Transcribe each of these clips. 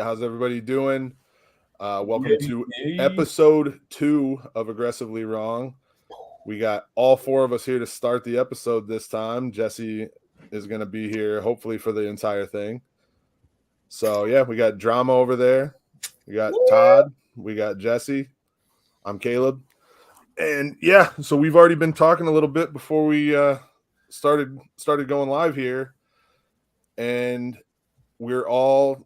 how's everybody doing? Welcome to episode 2 of Aggressively Wrong. We got all 4 of us here to start the episode this time. Jesse is going to be here, hopefully, for the entire thing. So, yeah, we got drama over there. We got Todd. We got Jesse. I'm Caleb. And, yeah, so we've already been talking a little bit before we started going live here. And we're all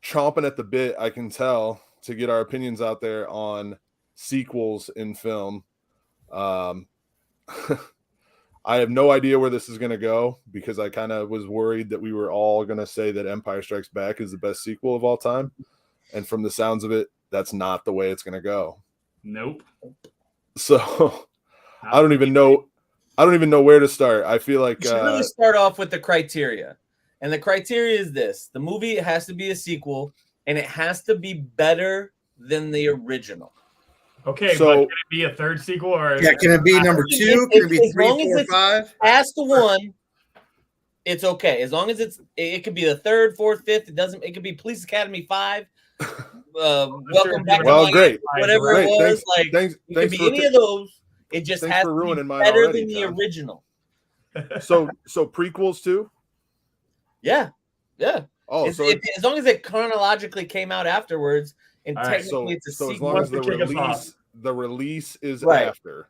chomping at the bit, I can tell, to get our opinions out there on sequels in film. I have no idea where this is going to go because I kind of was worried that we were all going to say that Empire Strikes Back is the best sequel of all time. And from the sounds of it, that's not the way it's going to go. Nope. So I don't even know where to start. I feel like you should really start off with the criteria. And the criteria is this: the movie has to be a sequel, and it has to be better than the original. Okay, so, but can it be a third sequel? Or can it be number 2? Can it be 3, 4, 5? Past the 1, it's okay. As long as it could be the 3rd, 4th, 5th. It could be Police Academy 5. Welcome back. Well, great. Whatever great. it was, thanks it could be any of those. It just has to be better than the original. So prequels too. Yeah. Oh, as long as it chronologically came out afterwards, and technically it's a sequel. As long as the release is right after.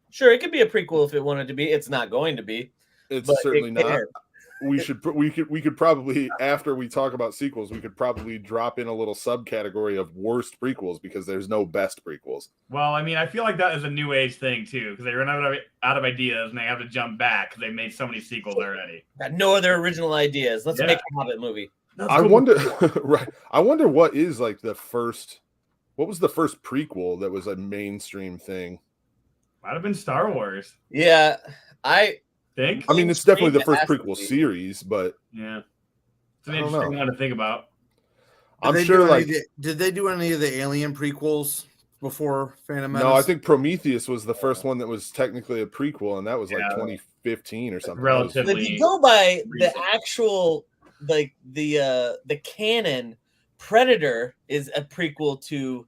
Sure, it could be a prequel if it wanted to be. It's not going to be. It's certainly not. We could probably, after we talk about sequels, we could probably drop in a little subcategory of worst prequels because there's no best prequels. Well, I mean, I feel like that is a new age thing too, because they run out of ideas and they have to jump back because they made so many sequels already. Got no other original ideas. Let's make a Hobbit movie. I wonder what is like what was the first prequel that was a mainstream thing? Might have been Star Wars. Yeah, I mean, it's definitely the first prequel series, but yeah, it's an interesting one to think about. I'm sure, did they do any of the Alien prequels before Phantom Menace? No, I think Prometheus was the first one that was technically a prequel, and that was like 2015 or something. Relatively. If you go by the actual, like the canon, Predator is a prequel to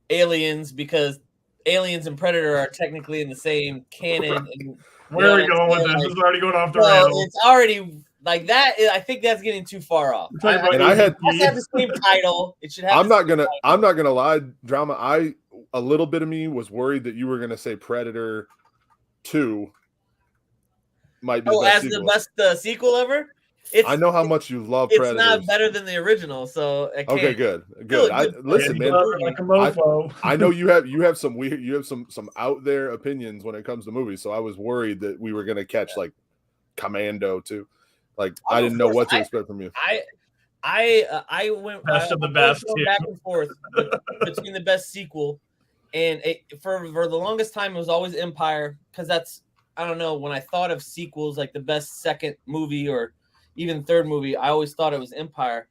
Aliens because Aliens and Predator are technically in the same canon. And, where are we going with this? This is already going off the rails. It's already like that. I think that's getting too far off. I had the same title. It should have. I'm not gonna lie, drama. A little bit of me was worried that you were gonna say Predator 2 might be the best sequel ever. I know how much you love Predators. It's not better than the original, so okay, good. Listen, man. I know you have some out there opinions when it comes to movies, so I was worried that we were gonna catch like Commando too. Like I didn't know what to expect from you. I went best of the best back and forth between the best sequel, and for the longest time it was always Empire because that's I don't know when I thought of sequels like the best second movie or even third movie, I always thought it was Empire.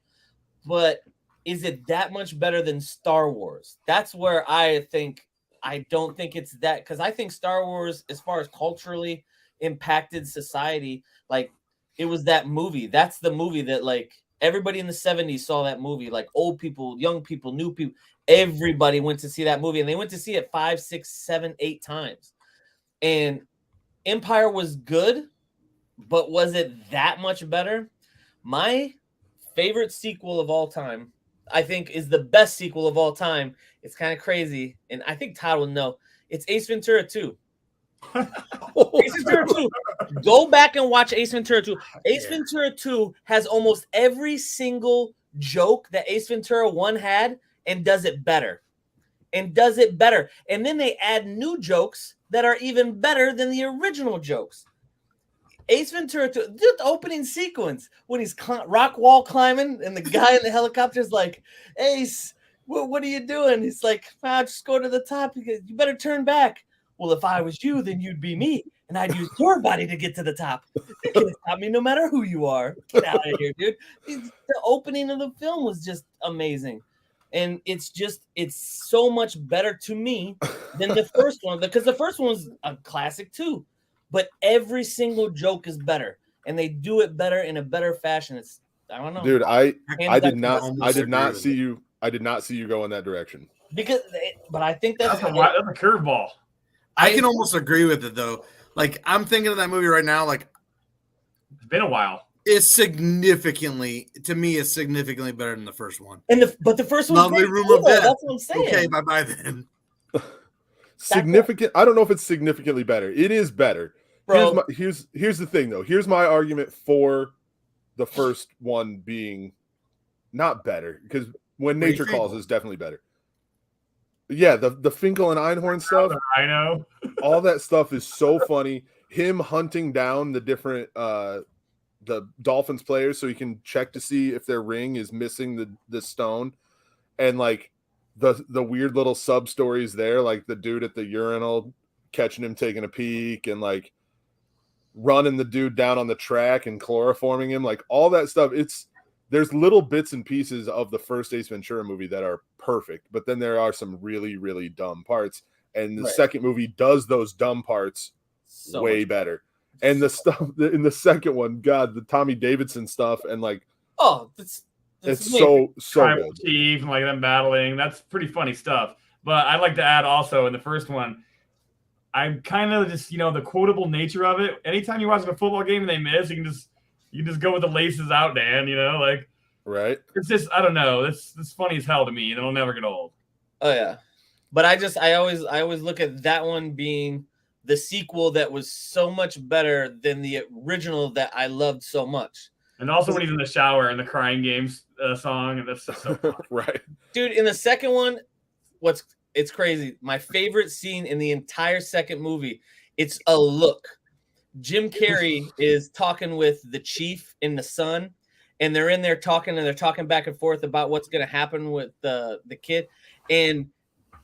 But is it that much better than Star Wars? That's where I don't think it's that, because I think Star Wars, as far as culturally impacted society, like it was that movie. That's the movie that like everybody in the 70s saw that movie. Like old people, young people, new people, everybody went to see that movie, and they went to see it 5, 6, 7, 8 times. And Empire was good. But was it that much better? My favorite sequel of all time, I think, is the best sequel of all time. It's kind of crazy, and I think Todd will know. It's Ace Ventura 2. Ace Ventura 2. Go back and watch Ace Ventura 2. Ace Ventura 2 has almost every single joke that Ace Ventura 1 had and does it better. And then they add new jokes that are even better than the original jokes. Ace Ventura 2, the opening sequence when he's rock wall climbing and the guy in the helicopter is like, Ace, what are you doing? He's like, just go to the top. You better turn back. Well, if I was you, then you'd be me, and I'd use your body to get to the top. You can't stop me no matter who you are. Get out of here, dude. The opening of the film was just amazing. And it's so much better to me than the first one, because the first one was a classic too. But every single joke is better, and they do it better in a better fashion. I don't know, Dude. I did not almost see you. I did not see you go in that direction. but I think that's That's a curveball. I can almost agree with it though. Like I'm thinking of that movie right now. Like It's been a while. it's significantly better than the first one. But the first one, Lovely Room of Death. That's what I'm saying. Okay, bye then. Significant. I don't know if it's significantly better. It is better. Bro. Here's the thing though. Here's my argument for the first one being not better, because When Nature Calls is definitely better. Yeah, the Finkel and Einhorn stuff. I know. All that stuff is so funny. Him hunting down the different the Dolphins players so he can check to see if their ring is missing the stone, and like the weird little sub stories there, like the dude at the urinal catching him taking a peek, and like running the dude down on the track and chloroforming him, like all that stuff. There's little bits and pieces of the first Ace Ventura movie that are perfect, but then there are some really, really dumb parts. And the second movie does those dumb parts way better. And the stuff in the second one, God, the Tommy Davidson stuff, and like, it's so Tribal good. Chief and like them battling. That's pretty funny stuff. But I'd like to add also in the first one, I'm kind of just, the quotable nature of it. Anytime you watch a football game and they miss, you can just go with the laces out, Dan. Like, right? It's just, I don't know. It's funny as hell to me, and it'll never get old. Oh yeah, but I always look at that one being the sequel that was so much better than the original that I loved so much. And also when he's in the shower and the Crying Games song, and that's just so fun. Right, dude. In the second one, it's crazy. My favorite scene in the entire second movie, it's a look. Jim Carrey is talking with the chief and the son, and they're in there talking, and they're talking back and forth about what's going to happen with the kid. And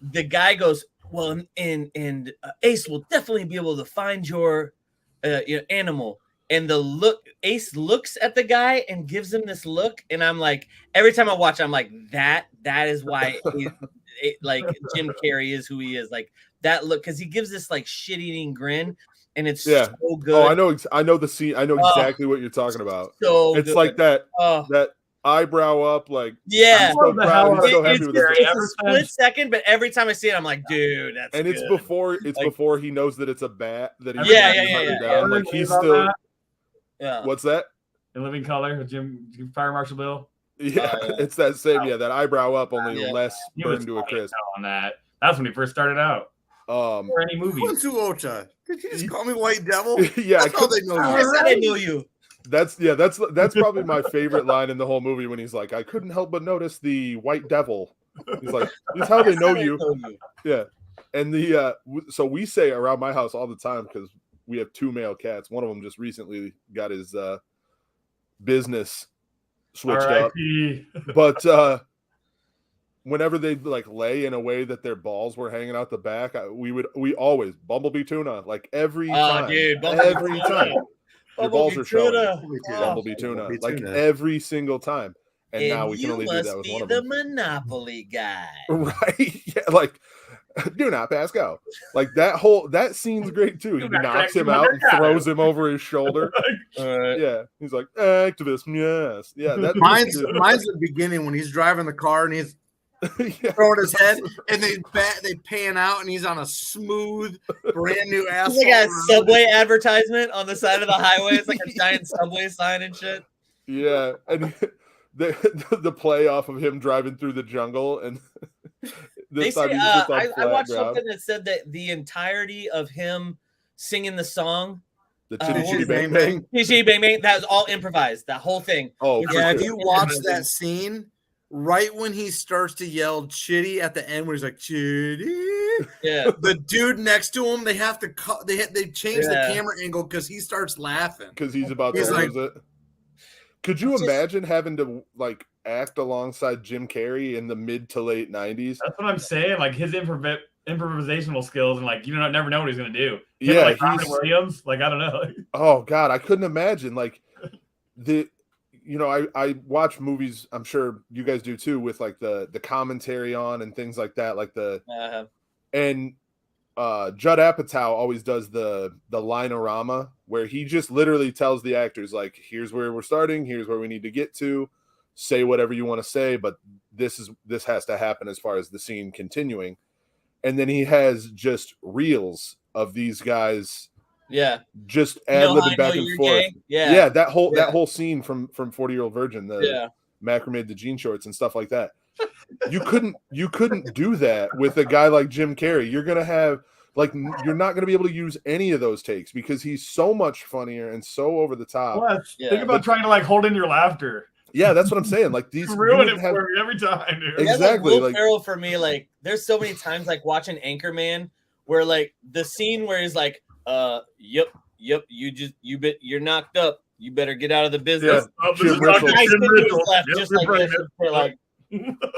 the guy goes, well, and Ace will definitely be able to find your animal. And Ace looks at the guy and gives him this look. And I'm like, every time I watch, I'm like, that is why like Jim Carrey is who he is. Like that look, because he gives this like shit-eating grin. And it's so good. Oh, I know the scene. I know exactly what you're talking about. So it's good. Like that eyebrow up, like yeah. I'm so proud. He's so happy with it. It's a split second, but every time I see it, I'm like, dude, that's and good. It's before he knows that it's a bat that he's yeah. Like he's still. Yeah. What's that? In Living Color with Fire Marshal Bill. Yeah, it's that same. Yeah, that eyebrow up, only less burned to a crisp. On that. That's when he first started out. For any movie. Did you just call me White Devil? Yeah, that's how they know you. I said I knew you. That's probably my favorite line in the whole movie when he's like, I couldn't help but notice the White Devil. He's like, this is how they know you. Yeah, and so we say around my house all the time because we have 2 male cats. One of them just recently got his business switched up, but whenever they'd like lay in a way that their balls were hanging out the back, we always Bumblebee Tuna, like every time. Dude, every time. Your balls are showing. Bumblebee Tuna. Like every single time. And now we can only do that with one of them. You must be the Monopoly guy. Right. Yeah, like do not pass go. Like that scene's great too. He knocks him out and throws him over his shoulder. Yeah. He's like, activist, yes. Yeah. Mine's the beginning when he's driving the car and he's throwing his head, and they pan out, and he's on a smooth, brand new asphalt. It's like a Subway advertisement on the side of the highway. It's like a giant Subway sign and shit. Yeah, and the play off of him driving through the jungle, and this time he's just on I watched ground. something that said that the entirety of him singing the song, the Chitty Chitty Bang Bang, Chitty Bang Bang, that was all improvised. That whole thing. Oh, yeah. If you watch that scene. Right when he starts to yell "Chitty" at the end, where he's like "Chitty," yeah, the dude next to him, they have to cut. They change the camera angle because he starts laughing because he's about to lose it. Could you imagine having to like act alongside Jim Carrey in the mid to late 90s? That's what I'm saying. Like his improvisational skills, and like never know what he's gonna do. Yeah, like Robin Williams. Like I don't know. Oh God, I couldn't imagine like I watch movies, I'm sure you guys do too, with like the commentary on and things like that, like and Judd Apatow always does the line-orama where he just literally tells the actors, like, here's where we're starting, here's where we need to get to, say whatever you want to say, but this has to happen as far as the scene continuing. And then he has just reels of these guys just ad-libbing back and forth. Yeah, that whole scene from 40-Year-Old Virgin, the macrame, the jean shorts and stuff like that. You couldn't do that with a guy like Jim Carrey. You're gonna have you're not gonna be able to use any of those takes because he's so much funnier and so over the top. Plus, think about trying to hold in your laughter. Yeah, that's what I'm saying. Like these ruin it for me every time, dude. Exactly. Will Ferrell for me, there's so many times watching Anchorman where the scene where he's like, yep, you're knocked up. You better get out of the business.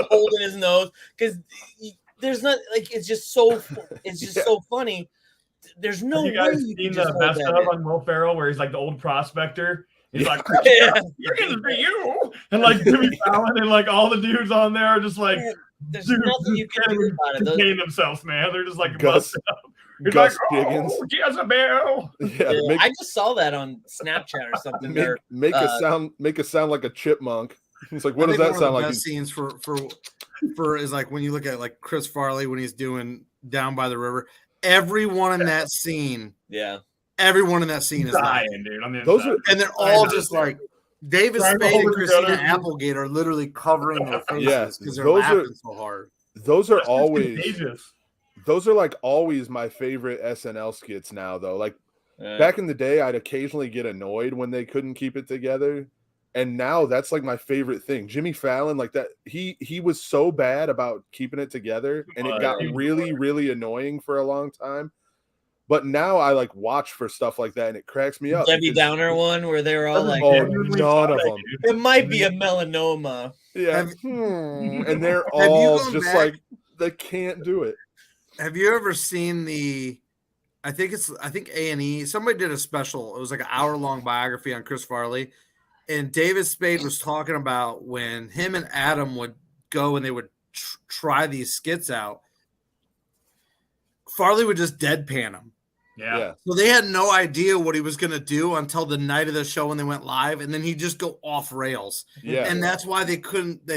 Holding his nose because there's not it's just so funny. There's no way you seen the best of on Will Ferrell where he's the old prospector. He's like, you're gonna be you, and Jimmy Fallon and all the dudes on there are just there's nothing you can do about it. Contain themselves, man. They're just Gus Higgins. Jezebel. Yeah, I just saw that on Snapchat or something. Make a sound like a chipmunk. It's like, what does that sound like? The best scenes for is when you look at Chris Farley when he's doing Down by the River. Everyone in that scene, everyone in that scene is dying, dude. And they're all just David Spade and Christina Applegate are literally covering their faces because they're laughing so hard. Those are always always my favorite SNL skits now, though. Back in the day, I'd occasionally get annoyed when they couldn't keep it together. And now that's my favorite thing. Jimmy Fallon, that he was so bad about keeping it together, and it got really, really annoying for a long time. But now I watch for stuff like that, and it cracks me up. Debbie Downer one where they were all none of them. It might be a melanoma. Yeah, and they're all just they can't do it. Have you ever seen I think A&E. Somebody did a special. It was an hour-long biography on Chris Farley. And David Spade was talking about when him and Adam would go and they would try these skits out. Farley would just deadpan them. Yeah. So they had no idea what he was going to do until the night of the show when they went live, and then he'd just go off rails. Yeah. And that's why they couldn't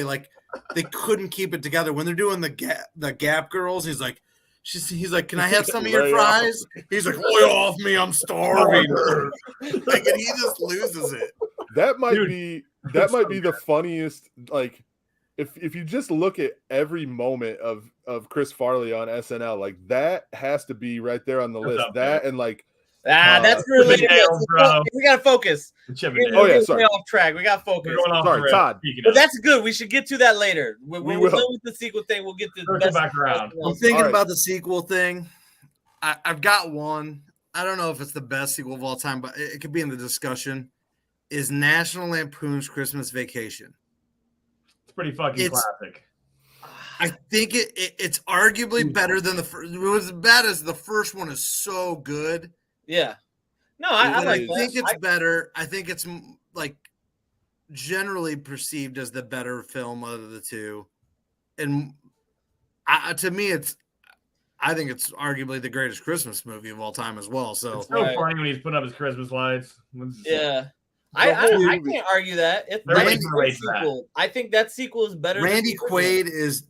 keep it together. When they're doing the Gap Girls, he's like, can I have some of your fries? He's like, lay off me, I'm starving. And he just loses it. That might be the funniest. If you just look at every moment of Chris Farley on SNL, that has to be right there on the list. That and that's really good. We gotta focus. Sorry, off track. We got focus. Sorry, Todd. But that's good. We should get to that later. When we're done with the sequel thing, we'll get to the best. Back around. I'm thinking about the sequel thing. I've got one. I don't know if it's the best sequel of all time, but it could be in the discussion. Is National Lampoon's Christmas Vacation? It's pretty fucking classic. I think it's arguably better than the first. It was as bad as the first one is so good. Yeah. No, I like that. I think it's better. I think it's generally perceived as the better film of the two. And to me, I think it's arguably the greatest Christmas movie of all time as well. So it's so funny when he's putting up his Christmas lights. Yeah. I can't argue that. I think that sequel is better. Randy Quaid is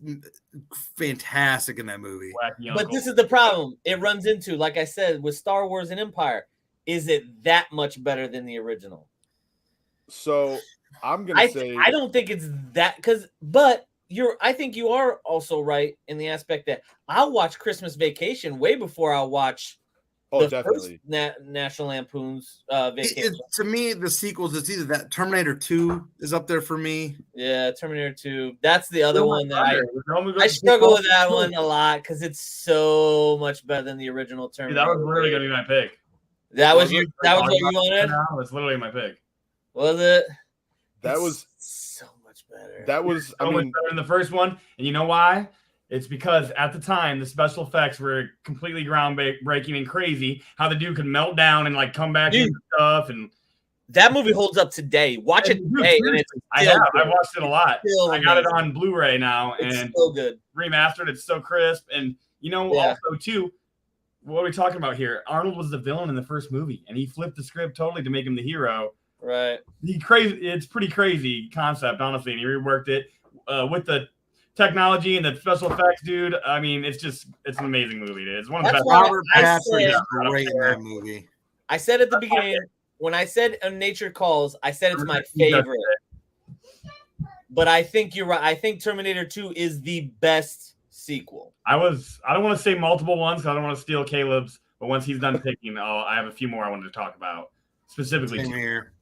fantastic in that movie. But this is the problem. It runs into, like I said, with Star Wars and Empire. Is it that much better than the original? So I'm gonna say I don't think it's that I think you are also right in the aspect that I'll watch Christmas Vacation way before I'll watch definitely first National Lampoon's Vacation. To me, the sequels, it's either that Terminator 2 is up there for me. Yeah, Terminator 2. That's the other one that I struggle with that one a lot because it's so much better than the original Terminator. Dude, that was literally going to be my pick. That was what you wanted? That's literally my pick. Was it? That was so much better. That was so much better than the first one. And you know why? It's because at the time the special effects were completely groundbreaking and crazy. How the dude could melt down and come back into stuff, and that movie holds up today. Watch it today, and I watched it a lot. I got it on Blu-ray now, and it's so good, remastered. It's so crisp, and also too, what are we talking about here? Arnold was the villain in the first movie, and he flipped the script totally to make him the hero. Right. It's pretty crazy concept, honestly, and he reworked it with the technology and the special effects, dude. I mean, it's an amazing movie, dude. It's one of the best. Robert I Patrick is said- great in that movie. I said at the beginning, when I said Nature Calls, I said it's my favorite. But I think you're right. I think Terminator 2 is the best sequel. I don't want to say multiple ones because I don't want to steal Caleb's, but once he's done picking, I have a few more I wanted to talk about. Specifically Same here.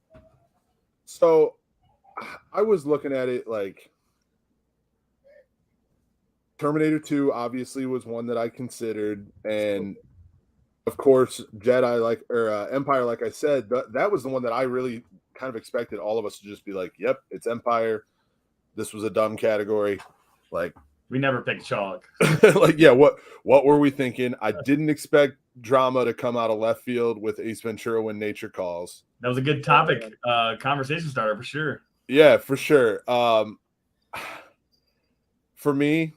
So I was looking at it like Terminator 2 obviously was one that I considered, and of course Empire, like I said, that was the one that I really kind of expected all of us to just be like, yep, it's Empire. This was a dumb category. Like, we never picked Chalk. like, yeah, what were we thinking? I didn't expect drama to come out of left field with Ace Ventura: When Nature Calls. That was a good topic, conversation starter for sure. Yeah, for sure. For me,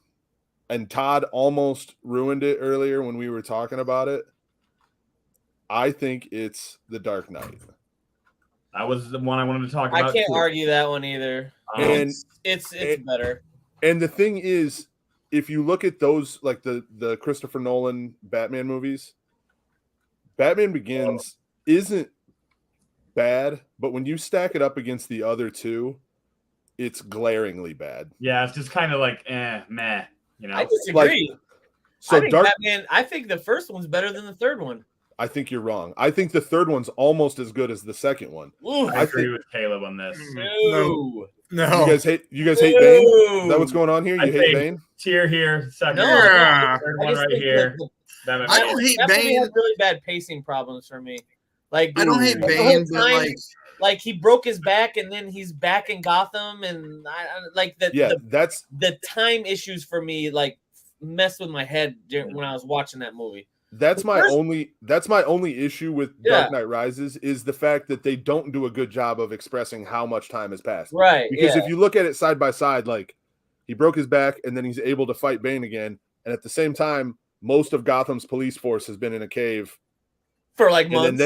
and Todd almost ruined it earlier when we were talking about it, I think it's The Dark Knight. That was the one I wanted to talk about. I can't argue that one either. And It's better. And the thing is, if you look at those, like the Christopher Nolan Batman movies, Batman Begins isn't bad, but when you stack it up against the other two, it's glaringly bad. Yeah, it's just kind of like, meh, you know. I disagree. I think the first one's better than the third one. I think you're wrong. I think the third one's almost as good as the second one. Ooh, I agree with Caleb on this. No. You guys hate Bane? Is that what's going on here? You hate Bane? Tier here, second No, one, third one right here. I don't hate that Bane. had really bad pacing problems for me. Like I don't hate the whole Bane, but time, like he broke his back and then he's back in Gotham, and the time issues for me like messed with my head when I was watching that movie. That's my only issue with Dark Knight Rises is the fact that they don't do a good job of expressing how much time has passed. Right. Because if you look at it side by side, like he broke his back and then he's able to fight Bane again, and at the same time, most of Gotham's police force has been in a cave for like months.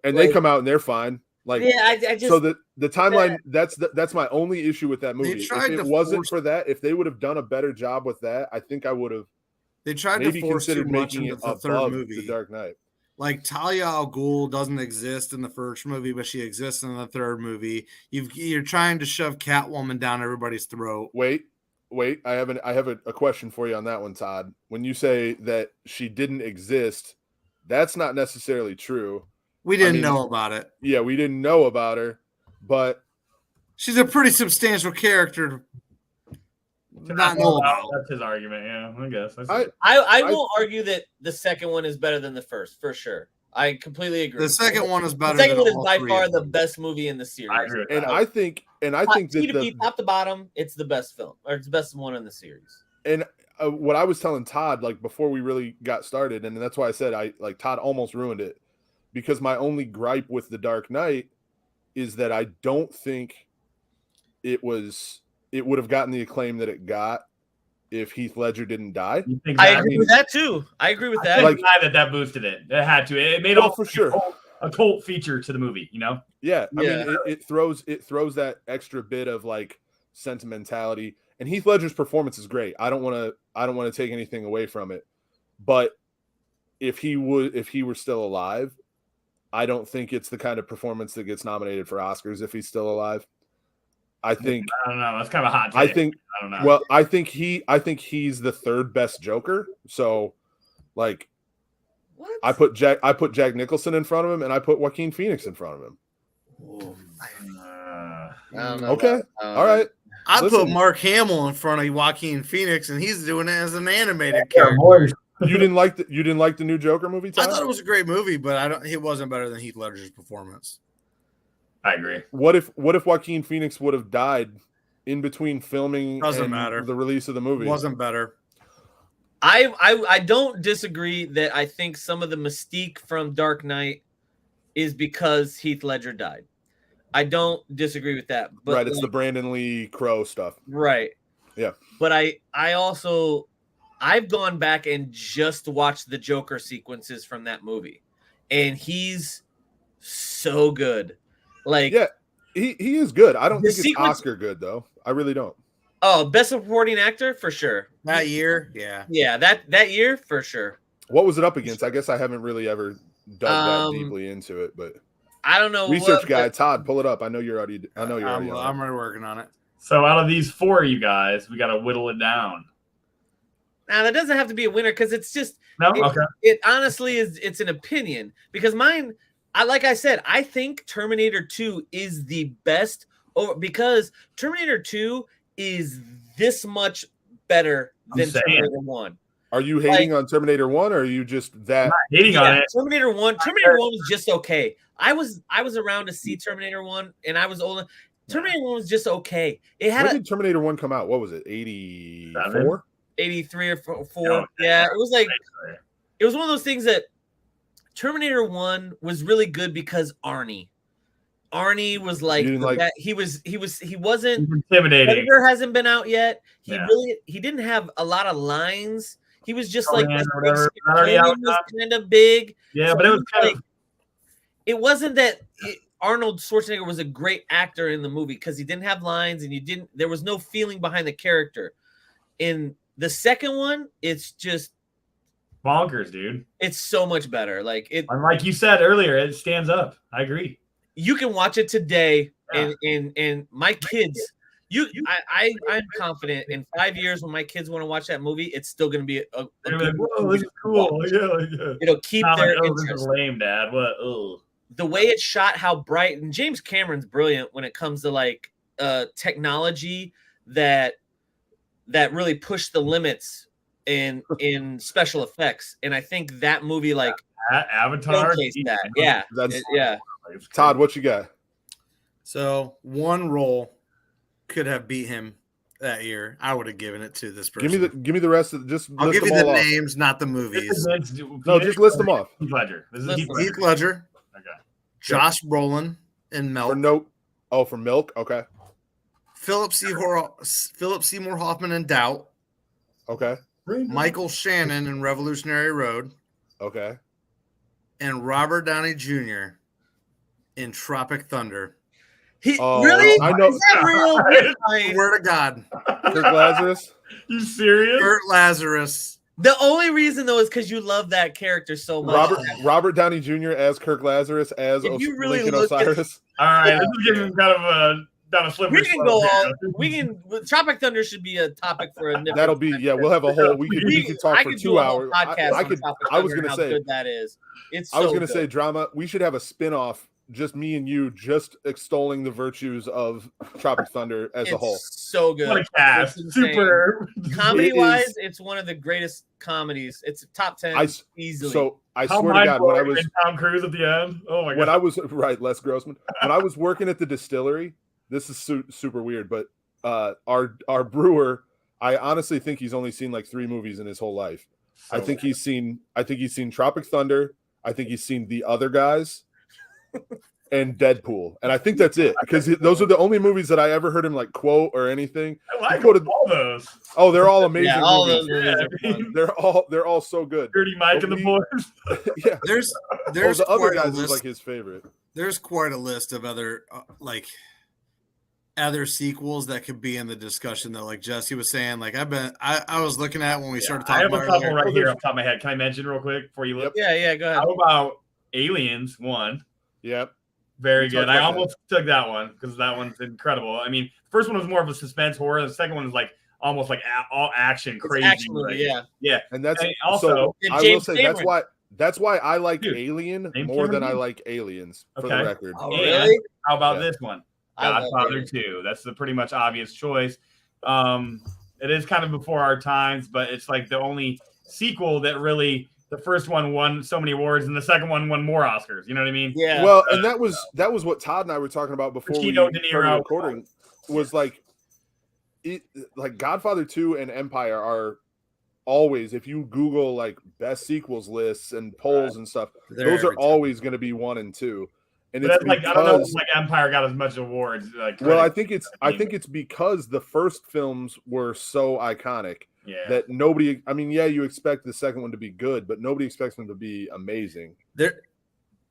And they come out and they're fine. Like, I just so the timeline. That's my only issue with that movie. If it wasn't for that, if they would have done a better job with that, I think I would have. They tried maybe to force too much making into it the third above movie. The Dark Knight. Like Talia al Ghul doesn't exist in the first movie, but she exists in the third movie. You're trying to shove Catwoman down everybody's throat. Wait. I have a question for you on that one, Todd. When you say that she didn't exist, that's not necessarily true. We didn't know about it. Yeah, we didn't know about her, but she's a pretty substantial character. Not know about. That's his argument. Yeah, I guess. I will argue that the second one is better than the first for sure. I completely agree. The second one is better. The second than one is all by three far of the them. best movie in the series. I agree with and that. I think that top to bottom, it's the best film, or it's the best one in the series. And what I was telling Todd, like before we really got started, and that's why I said Todd almost ruined it, because my only gripe with The Dark Knight is that I don't think it would have gotten the acclaim that it got if Heath Ledger didn't die. I agree with that too. I agree with that. Like that boosted it. It had to. It made for sure a cult feature to the movie. You know. Yeah, I mean, it throws that extra bit of like sentimentality. And Heath Ledger's performance is great. I don't want to take anything away from it, but if he were still alive, I don't think it's the kind of performance that gets nominated for Oscars if he's still alive. I don't know. That's kind of a hot take. I don't know. Well, I think he's the third best Joker. So, like, what? I put Jack Nicholson in front of him, and I put Joaquin Phoenix in front of him. I don't know. Okay, all right. I put Mark Hamill in front of Joaquin Phoenix, and he's doing it as an animated character. You didn't like the new Joker movie, Todd? I thought it was a great movie, but it wasn't better than Heath Ledger's performance. I agree. What if Joaquin Phoenix would have died in between filming matter. The release of the movie? It wasn't better. I don't disagree that I think some of the mystique from Dark Knight is because Heath Ledger died. I don't disagree with that. But right, it's the Brandon Lee Crow stuff. Right. Yeah. But I also I've gone back and just watched the Joker sequences from that movie, and he's so good. Like, yeah, he is good. I don't The think it's sequence- Oscar good though. I really don't. oh, best supporting actor for sure. That year, yeah. Yeah, that year for sure. What was it up against? I guess I haven't really ever dug that Um, deeply into it, but I don't know. research what, guy but Todd, pull it up. I know you're already. I know you're already. on it. I'm already working on it. So out of these 4, you guys, we got to whittle it down. Now that doesn't have to be a winner because it's just No, okay. it honestly is. It's an opinion because mine. Like I said, I think Terminator 2 is the best. Because Terminator 2 is this much better than saying. Terminator 1. Are you hating on Terminator 1 or are you just that? I'm not hating on it. Terminator 1 was just okay. I was around to see Terminator 1 and I was old. Terminator 1 was just okay. It had When did Terminator 1 come out? What was it? 84? 83 or 4. No, Yeah, it was like it was one of those things that Terminator 1 was really good because Arnie was like, You didn't like- he wasn't Intimidating. Predator hasn't been out yet. He Yeah. didn't have a lot of lines. He was just like Man, this or big whatever. stick. Not already out Tony was kind of big. Yeah, So but it was kind like, of it wasn't that Arnold Schwarzenegger was a great actor in the movie because he didn't have lines and there was no feeling behind the character. In the second one, it's just bonkers, dude. it's so much better. Like it, And like you said earlier, it stands up. I agree. you can watch it today, Yeah. and my kids. I'm confident in 5 years when my kids want to watch that movie, it's still going to be a They're good like, whoa, movie this is to cool. watch. Yeah. It'll keep Not their like, oh, this is interest. lame, Dad. What? Ugh. The way it's shot, how bright, and James Cameron's brilliant when it comes to like technology that really pushed the limits in special effects, and I think that movie like Avatar. showcased that. Yeah, That's yeah. Todd. What you got? So one role could have beat him that year. I would have given it to this person. Give me the rest of just. I'll list give you them the all off. names, not the movies. No, just list them off. Heath Ledger. This is Heath Listen. Ledger. Heath Ledger, Okay. Josh Brolin in Milk, For note. Oh, for Milk. Okay. Philip Seymour Hoffman in Doubt, Okay. Michael Shannon in Revolutionary Road, Okay. and Robert Downey Jr. in Tropic Thunder. He Oh, really? I know. Is that real? Word of God, Kirk Lazarus. You serious? Kurt Lazarus. The only reason though is because you love that character so much. Robert Downey Jr. as Kirk Lazarus as If you really Lincoln look at- Osiris. All right, this is getting kind of down a slippery We can slope go here. all. We can. Tropic Thunder should be a topic for a. different That'll be time. We'll have a whole. We could talk I for could 2 do a whole hours. podcast I on could. Tropic I was Thunder gonna and how say. good that is. It's. I was so gonna good. say drama. We should have a spin-off, just me and you, just extolling the virtues of Tropic Thunder as a It's whole. so good. What a cast. It's insane. Super. Comedy wise, It is- it's one of the greatest comedies. It's top 10 easily. So I How swear to God, when I mind-blowing was Tom Cruise at the end. Oh my when god. I was right, Les Grossman. When I was working at the distillery, this is super weird, but our brewer, I honestly think he's only seen like 3 movies in his whole life. I think he's seen Tropic Thunder. I think he's seen The Other Guys and Deadpool, and I think that's it because those are the only movies that I ever heard him like quote or anything. I like quoted- all those. Oh, they're all amazing. yeah, all movies. those movies are fun. They're all so good. Dirty Mike and the boys. Yeah. There's The Other quite a Guys is list. like his favorite. There's quite a list of other other sequels that could be in the discussion though. Like Jesse was saying, like I was looking at when we started I talking have a about it couple earlier. right here off the top of my head. Can I mention real quick before you look? Yeah, go ahead. How about Aliens 1? Yep. Very We good. talked I about almost took that one because that one's incredible. I mean, the first one was more of a suspense horror. The second one is like almost like all action, It's crazy. action movie, like- yeah. And that's And also- so I will James say Cameron. that's why I like Dude, Alien James more than Cameron? I like Aliens for Okay. the record. Oh, And really? How about Yeah. this one? I love Godfather it. 2. That's the pretty much obvious choice. It is kind of before our times, but it's like the only sequel that really the first one won so many awards and the second one won more Oscars. You know what I mean? Yeah. Well, and that was what Todd and I were talking about before we Pacino, De started Niro. recording. Was like Godfather 2 and Empire are always, if you Google like best sequels lists and polls and stuff, They're those are every time. always going to be 1 and 2. And But it's that's like I don't know if because like Empire got as much awards. Like well, I credit. think it's because the first films were so iconic Yeah. that nobody. I mean, yeah, you expect the second one to be good, but nobody expects them to be amazing.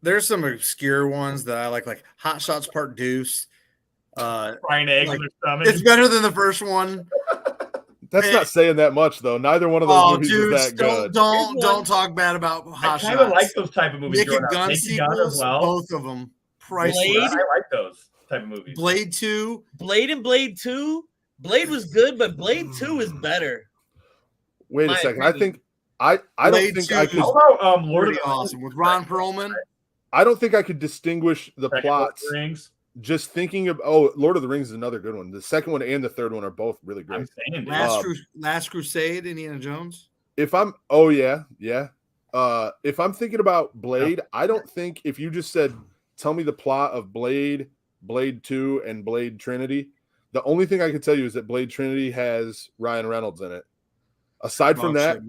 There's some obscure ones that I like Hot Shots Part Deuce. Frying eggs like, in their stomach. it's better than the first one. That's not saying that much, though. Neither one of those movies is that good. Don't talk bad about I Hot kind of Shots. like those type of movies. Naked Gun Naked Gun sequels, as well. both of them. Priceless. Blade? I like those type of movies. Blade 2. Blade and Blade 2. Blade was good, but Blade 2 is better. Wait a second. I think I don't Blade think 2 I could. How about Lord of Pretty the awesome with Ron Perlman. I don't think I could distinguish the Second plots. Lord of the Rings? Just thinking of Lord of the Rings is another good one. The second one and the third one are both really great. I'm saying, dude. Last Crusade, Indiana Jones. If I'm if I'm thinking about Blade, I don't think if you just said tell me the plot of Blade, Blade 2, and Blade Trinity, the only thing I could tell you is that Blade Trinity has Ryan Reynolds in it. Aside from that,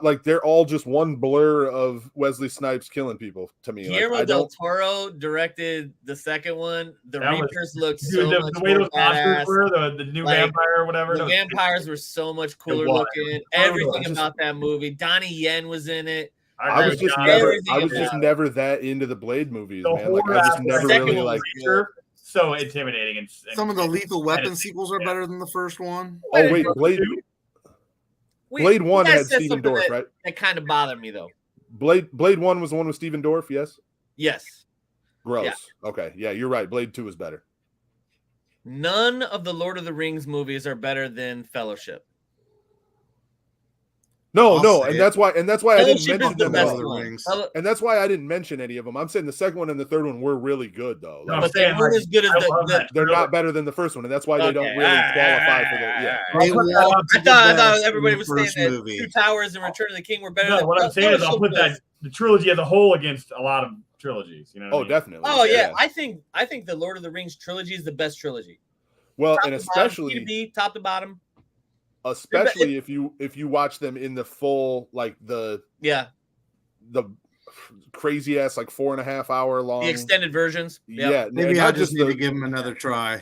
like they're all just one blur of Wesley Snipes killing people to me. Guillermo del Toro directed the second one. The Reapers looked so much the way those badass. monsters were, the new vampire or whatever. The vampires were so much cooler looking. Everything about that movie. Donnie Yen was in it. I was just never that into the Blade movies, man. Like I just never really like. So intimidating and some of the Lethal Weapon sequels are better than the first one. Oh wait, Blade 1 had Stephen Dorff, right? That kind of bothered me though. Blade 1 was the one with Stephen Dorff, yes? Yes. Gross. Yeah. Okay. Yeah, you're right. Blade 2 is better. None of the Lord of the Rings movies are better than Fellowship. No, and that's why I didn't mention them. And that's why I didn't mention any of them. I'm saying the second one and the third one were really good, though. Like, but they weren't as good as they're not better than the first one, and that's why they don't really qualify for the. Yeah, I thought everybody was saying that Two Towers and Return of the King were better. No, what I'm saying is I'll put the trilogy as a whole against a lot of trilogies. You know? Oh, definitely. Oh yeah, I think the Lord of the Rings trilogy is the best trilogy. Well, and especially top to bottom. Especially if you watch them in the full, like the crazy ass like 4.5 hour long extended versions. Yeah, maybe I just need to give them another try.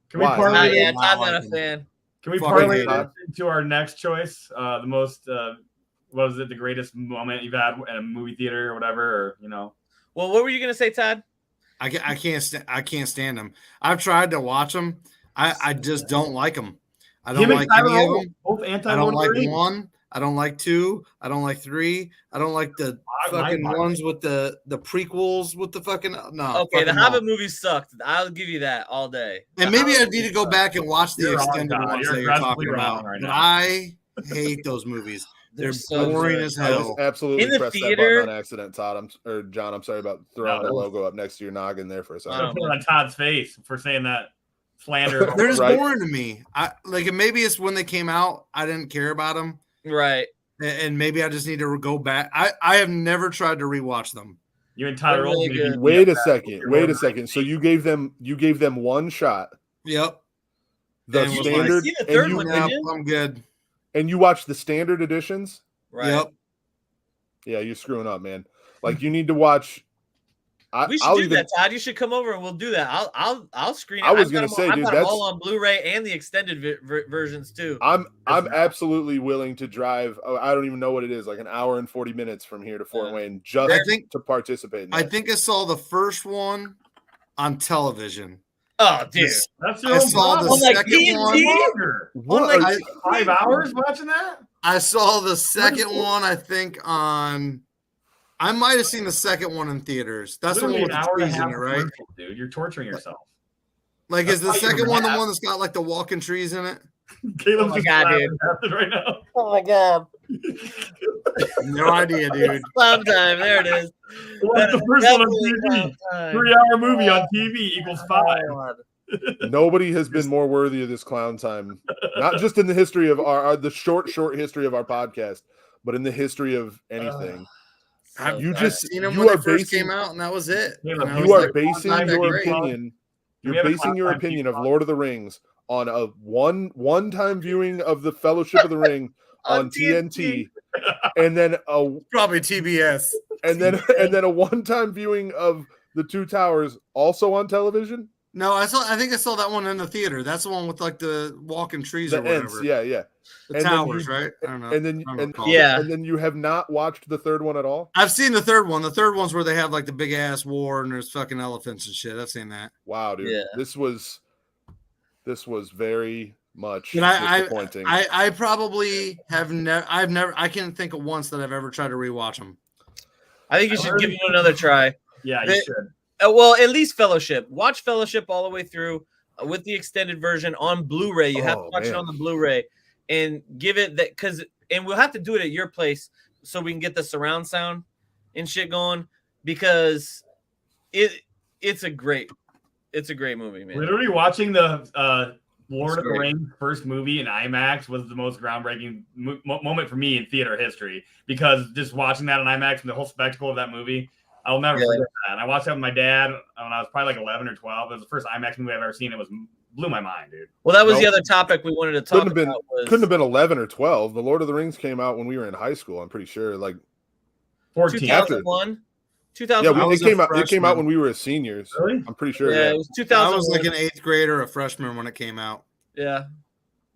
Can we parlay? I'm not a fan. Can we parlay into our next choice? The most what was it? The greatest moment you've had in a movie theater or whatever, or you know? Well, what were you gonna say, Todd? I can't stand them. I've tried to watch them. I just don't like them. I don't like any of them. I don't like 1. I don't like 2. I don't like 3. I don't like the fucking ones with the prequels with the fucking no. Okay, the Hobbit movies sucked. I'll give you that all day. And maybe I need to go back and watch the extended ones that you're talking about. But I hate those movies. They're so boring as hell. I just absolutely pressed that button on accident, Todd. John. I'm sorry about throwing the logo up next to your noggin there for a second. I'm put on Todd's face for saying that. Slander. They're just boring to me. Maybe it's when they came out, I didn't care about them. Right. And maybe I just need to go back. I have never tried to rewatch them. You and Tyler really Wait a second. So you gave them one shot. Yep. The standard. See the third one, I'm good. And you watch the standard editions? Right. Yep. Yeah, you're screwing up, man. Like you need to watch. We should do that, Todd. You should come over and we'll do that. I'll screen it. I was going to say, dude, that's all on Blu-ray and the extended versions too. I'm absolutely willing to drive. I don't even know what it is, like an hour and 40 minutes from here to Fort Wayne just to participate in that. I think I saw the first one on television. Oh, dude, that's your I saw the second one. What? Like 5 hours watching that? I saw the second one. I think on. I might have seen the second one in theaters. That's the one with the trees in it, right? Dude, you're torturing yourself. Like, is the second one the one that's got like the walking trees in it? Caleb's just laughing right now. Oh my god! No idea, dude. Clown time. There it is. What's the first one on TV? 3-hour movie on TV equals 5. Nobody has been more worthy of this clown time, not just in the history of the short history of our podcast, but in the history of anything. I've seen them when they first came out, and that was it. You are basing your opinion. You're basing your opinion of Lord of the Rings on a one-time viewing of the Fellowship of the Ring on TNT, and then probably TBS, and then a one-time viewing of the Two Towers also on television. No, I think I saw that one in the theater. That's the one with like the walking trees or whatever. Yeah. The And then Towers, you- right? I don't know. And then I don't know what it's called. Yeah. and then you have not watched the third one at all? I've seen the third one. The third one's where they have like the big ass war and there's fucking elephants and shit. I've seen that. Wow, dude. Yeah. This was very much But disappointing. I probably have never. I can't think of once that I've ever tried to rewatch them. I think you should give them another try. Yeah, you They- should. Well, at least Fellowship. Watch Fellowship all the way through with the extended version on Blu-ray. You have to Oh, watch it man. on the Blu-ray and give it that and we'll have to do it at your place so we can get the surround sound and shit going because it's a great movie, man. Literally watching the Lord of the great. Rings first movie in IMAX was the most groundbreaking moment for me in theater history because just watching that in IMAX and the whole spectacle of that movie, I'll never Yeah. forget that. And I watched that with my dad when I was probably like 11 or 12. It was the first IMAX movie I've ever seen. It blew my mind, dude. Well, that was the Nope. other topic we wanted to talk Couldn't about. have been 11 or 12. The Lord of the Rings came out when we were in high school, I'm pretty sure. Like 14. 2001. yeah, 2001. it came out freshman. when we were seniors. Really? I'm pretty sure. Yeah, Yeah. it was I 2001. was like an 8th grader, a freshman when it came out. Yeah.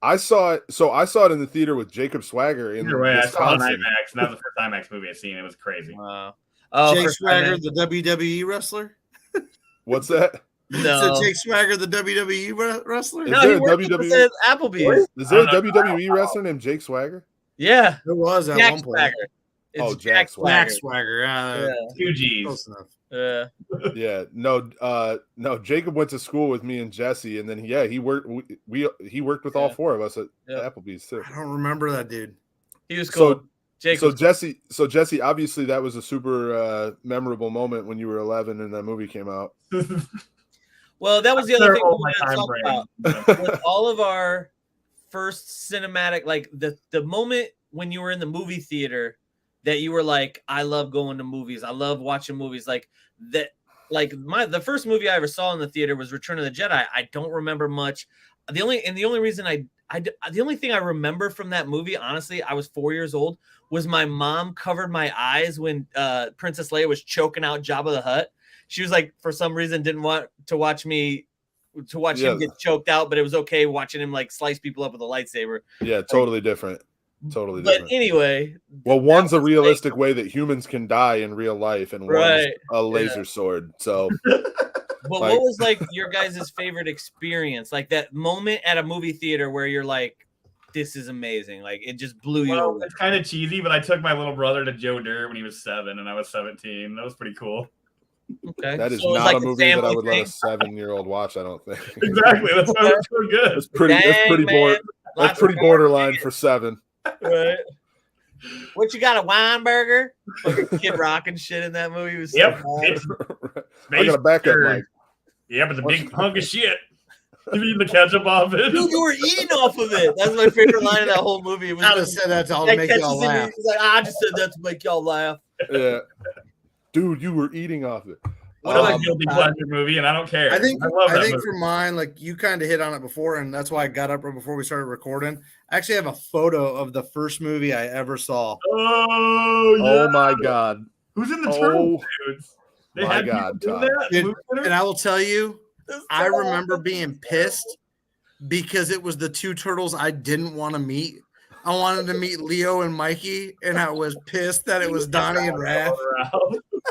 I saw it in the theater with Jacob Swagger in Either way, I saw it in Wisconsin. IMAX, and that was the first IMAX movie I've seen. It was crazy. Wow. Oh, Jake first time, Swagger, man. the WWE wrestler. What's that? No. So Jake Swagger, the WWE wrestler. Is No, there he a worked with WWE? us at Applebee's. Is there a I don't know. WWE wrestler named Jake Swagger? Yeah. There was at Jack one point. Swagger. It's Oh, Jack Swagger. Jack Swagger. Yeah. Two G's. Close enough. Yeah. Yeah, no. Jacob went to school with me and Jesse, and then he worked. He worked with all Yeah. four of us at Yeah. Applebee's too. I don't remember that dude. He was cool. Jake So was Jesse, obviously that was a super memorable moment when you were 11 and that movie came out. Well, that was the other thing we Terrible wanted to time talk frame. about. With all of our first cinematic, like the moment when you were in the movie theater that you were like, I love going to movies. I love watching movies. Like that, like the first movie I ever saw in the theater was Return of the Jedi. I don't remember much. The only thing I remember from that movie, honestly, I was 4 years old, was my mom covered my eyes when Princess Leia was choking out Jabba the Hutt. She was like, for some reason, didn't want to watch him get choked out, but it was okay watching him like slice people up with a lightsaber. Yeah, totally different. Totally But different. anyway, Well, one's a was realistic way that humans can die in real life, and one's Right. a laser sword. So but Like- what was like your guys' favorite experience? Like that moment at a movie theater where you're like, this is amazing. Like it just blew you Well, away. it's kind of cheesy, but I took my little brother to Joe Dirt when he was 7 and I was 17. That was pretty cool. Okay. that is So it was not like a the movie that I family would let a thing. 7-year-old watch. I don't think. Exactly. That's why it's so good. That's pretty. Dang, man. That's Lots pretty of borderline for 7. Right. What you got, a wine burger? Fucking Kid Rock and shit in that movie was so Yep. bad. It's I got a backup Space mic. Yeah, but the big hunk of shit. You eating the ketchup off it? Dude, you were eating off of it. That's my favorite line of that whole movie. It was I just said that to all that make catches y'all in laugh. He's like, I just said that to make y'all laugh. Yeah, dude, you were eating off it. Another guilty pleasure movie, and I don't care. I think love that movie. for mine, like you kind of hit on it before, and that's why I got up right before we started recording. I actually have a photo of the first movie I ever saw. Oh, yeah. Oh my god. Who's in the Oh, turtle dudes? They my had people God, do Todd. that? Dude, Movie theater? And I will tell you, That's so I remember awesome. being pissed because it was the two turtles I didn't want to meet. I wanted to meet Leo and Mikey, and I was pissed that it was Donnie and Raph.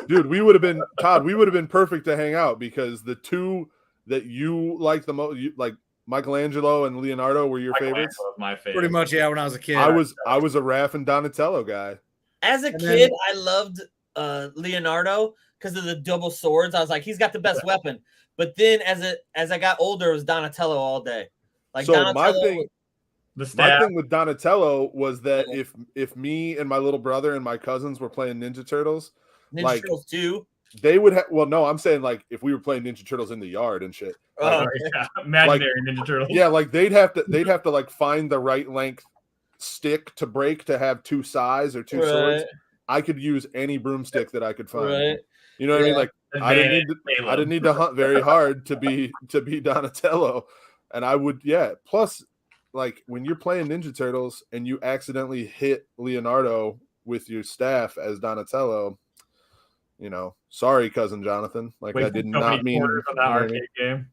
Dude, we would have been Todd. We would have been perfect to hang out because the two that you like the most, like Michelangelo and Leonardo, were your favorites. Michelangelo was my favorite. Pretty much, yeah. When I was a kid, I was a Raph and Donatello guy. As a And kid, then- I loved Leonardo because of the double swords. I was like, he's got the best weapon. But then as I got older, it was Donatello all day. Like So Donatello, The my staff. thing with Donatello was that if me and my little brother and my cousins were playing Ninja Turtles, Ninja like- Turtles 2. they would have. Well, no, I'm saying like if we were playing Ninja Turtles in the yard and shit. Oh, Like, Yeah, imaginary Ninja Turtles. yeah, like they'd have to like find the right length stick to break to have two sides or two swords. right, I could use any broomstick that I could find. right. You know what I mean? Yeah. Like I didn't Advantage, need to, Halo. I didn't need to hunt very hard to be Donatello, and I would Plus, like when you're playing Ninja Turtles and you accidentally hit Leonardo with your staff as Donatello, sorry, cousin Jonathan. Like Wait, I did so many not mean. quarters on that you know what I mean? arcade game.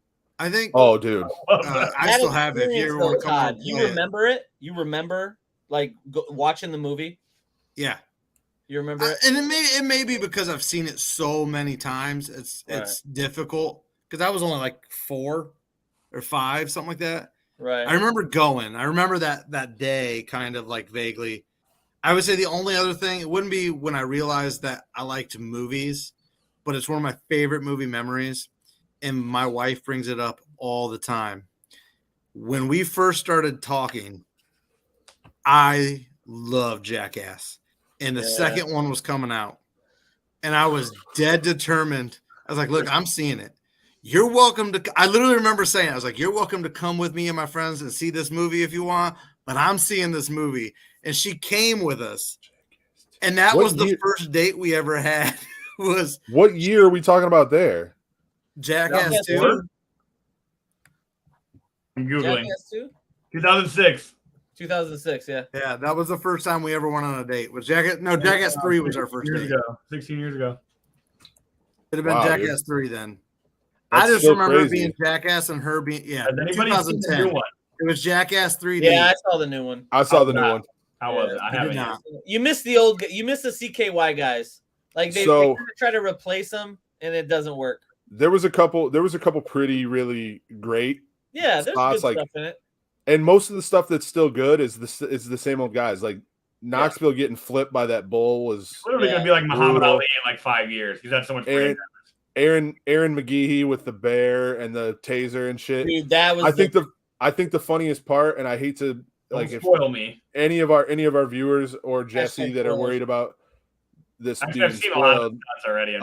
I think. Oh, dude. I still have it. If you ever want to come Todd, over, you remember it? You remember like watching the movie? Yeah. You remember it? And it may be because I've seen it so many times. It's difficult because I was only like 4 or 5, something like that. Right. I remember going. I remember that day kind of like vaguely. I would say the only other thing, it wouldn't be when I realized that I liked movies, but it's one of my favorite movie memories. And my wife brings it up all the time. When we first started talking, I loved Jackass. And the second one was coming out. And I was dead determined. I was like, look, I'm seeing it. You're welcome to. I literally remember saying, I was like, you're welcome to come with me and my friends and see this movie if you want. But I'm seeing this movie. And she came with us. And that was the first date we ever had. Was what year are we talking about there? Jackass 2. I'm Googling. Jackass 2? 2006. 2006, yeah. Yeah, that was the first time we ever went on a date. Was Jackass? No, Jackass 3 was our first date. 16 years ago. It'd have been Jackass 3 then. That's I just so remember crazy. being Jackass and her being 2010. It was Jackass 3D. Yeah, I saw the new one. I saw the new one. How was it? I haven't. not. You missed the old. You missed the CKY guys. Like they try to replace them, and it doesn't work. There was a couple pretty really great. Yeah, there's spots, good stuff in it. And most of the stuff that's still good is the same old guys. Like Knoxville getting flipped by that bull was literally gonna be like Muhammad Ali in like 5 years. He's had so much. Aaron McGehee with the bear and the taser and shit. Dude, that was. I think the funniest part, and I hate to spoil me. Any of our viewers or Jesse that are worried about this being I've seen a lot of already.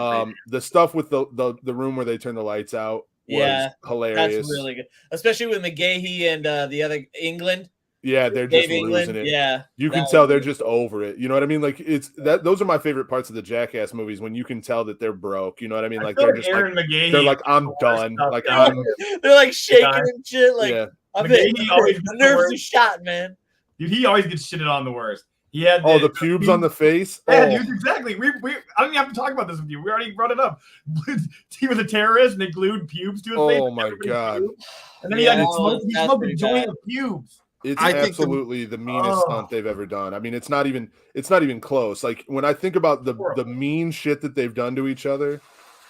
The stuff with the room where they turn the lights out was hilarious. That's really good, especially with McGahee and the other England. Yeah, they're just losing it. Yeah, you can tell they're just over it. You know what I mean? Like those are my favorite parts of the Jackass movies when you can tell that they're broke. You know what I mean? Like they're just Aaron McGahee. They're like, I'm done. Like they're like shaking and shit. Like the nerves are shot, man. Dude, he always gets shitted on the worst. He had the pubes on the face. Yeah, dude, exactly. I don't even have to talk about this with you. We already brought it up. He was a terrorist, and they glued pubes to his face. Oh my god! And then he smoked a joint of pubes. It's absolutely the meanest stunt they've ever done. I mean, it's not even close. Like when I think about the mean shit that they've done to each other,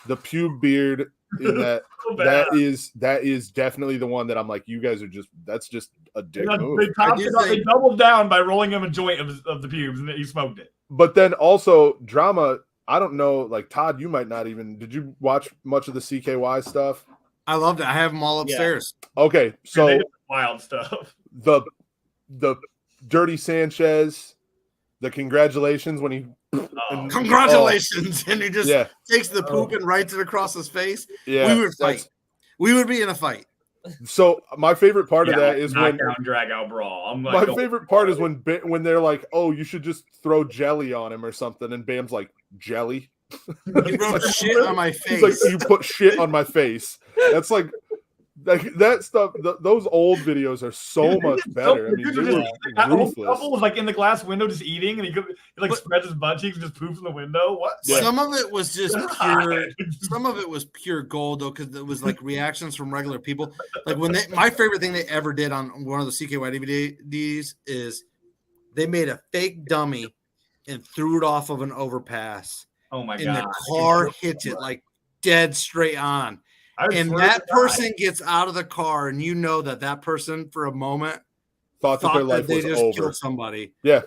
the pube beard in that is definitely the one that I'm like, you guys are that's just a dick move. They doubled down by rolling him a joint of the pubes, and he smoked it. But then also drama. I don't know, like Todd, you might not even. Did you watch much of the CKY stuff? I loved it. I have them all upstairs. Yeah. Okay, so wild stuff. The Dirty Sanchez, the congratulations when he congratulations, and he just takes the poop and writes it across his face. Yeah, we would fight. We would be in a fight. So my favorite part of that is when drag out brawl. I'm like, my favorite part is when they're like, "Oh, you should just throw jelly on him or something," and Bam's like, "Jelly." He wrote shit on my face. He's like, "You put shit on my face." That's like that stuff. Those old videos are so much better. I mean, they were ruthless. The couple was like in the glass window just eating, and he like spreads his butt cheeks and just poops in the window. What? Yeah. Some of it was just pure. Some of it was pure gold though, because it was like reactions from regular people. Like when my favorite thing they ever did on one of the CKY DVDs is they made a fake dummy and threw it off of an overpass. Oh my god! And the car hits it like dead straight on. And that person gets out of the car, and you know that person for a moment thought that their life was over. Killed somebody. Yeah,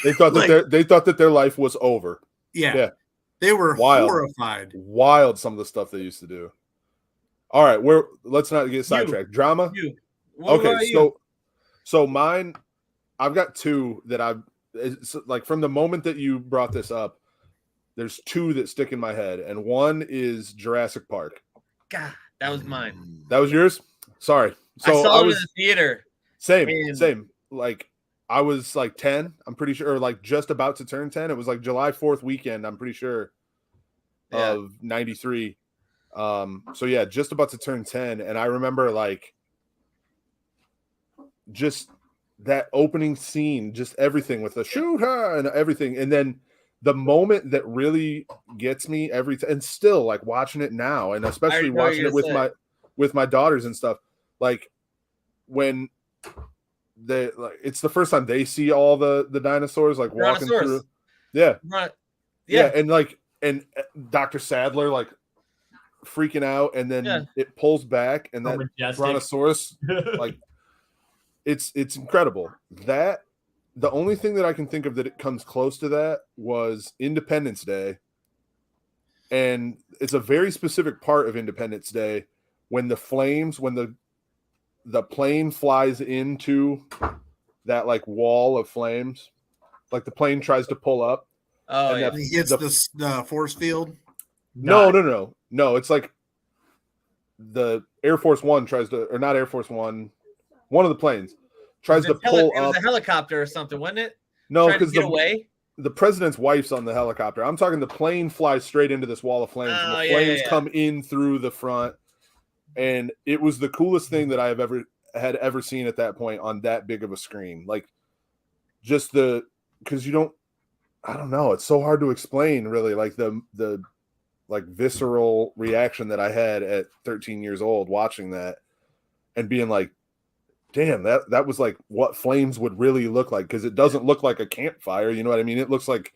they thought that their life was over. Yeah, they were horrified. Wild, some of the stuff they used to do. All right, let's not get sidetracked. Drama. Okay, so mine. I've got two that like from the moment that you brought this up. There's two that stick in my head, and one is Jurassic Park. God, that was mine. That was yours? Sorry. So I saw it in the theater. Same. Like I was like 10, I'm pretty sure, or like just about to turn 10. It was like July 4th weekend, I'm pretty sure, of 93. So yeah, just about to turn 10. And I remember like just that opening scene, just everything with the shooter and everything. And then the moment that really gets me every time, and still like watching it now, and especially watching it with with my daughters and stuff. Like when it's the first time they see all the dinosaurs like walking through. Yeah. Right. Yeah. And Dr. Sadler like freaking out, and then it pulls back, and that Brontosaurus like it's incredible. That the only thing that I can think of that it comes close to that was Independence Day. And it's a very specific part of Independence Day when the flames, when the plane flies into that like wall of flames, like the plane tries to pull up. Oh, and he hits the force field. No. It's like the Air Force One tries to, or not Air Force One, one of the planes tries to pull up. It was a helicopter or something, wasn't it? No, because the president's wife's on the helicopter. I'm talking the plane flies straight into this wall of flames, and the flames come in through the front. And it was the coolest thing that I had ever seen at that point on that big of a screen. Like, just because I don't know, it's so hard to explain, really. Like the like visceral reaction that I had at 13 years old watching that and being like, damn, that was like what flames would really look like, because it doesn't look like a campfire, you know what I mean? It looks like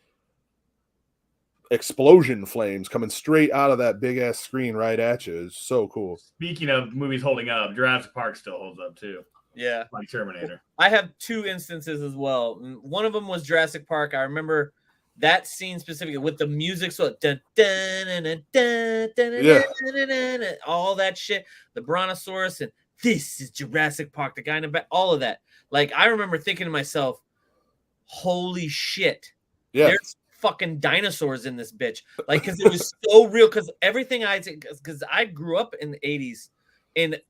explosion flames coming straight out of that big ass screen right at you. It's so cool. Speaking of movies holding up, Jurassic Park still holds up too. Yeah, like Terminator. I have two instances as well. One of them was Jurassic Park. I remember that scene specifically with the music, so dun, dun, dun, dun, dun, dun, dun, dun, dun, dun, all that shit, the Brontosaurus, and this is Jurassic Park, the guy in the back, all of that. Like, I remember thinking to myself, holy shit, there's fucking dinosaurs in this bitch. Like, because it was so real, because everything because I grew up in the 80s, and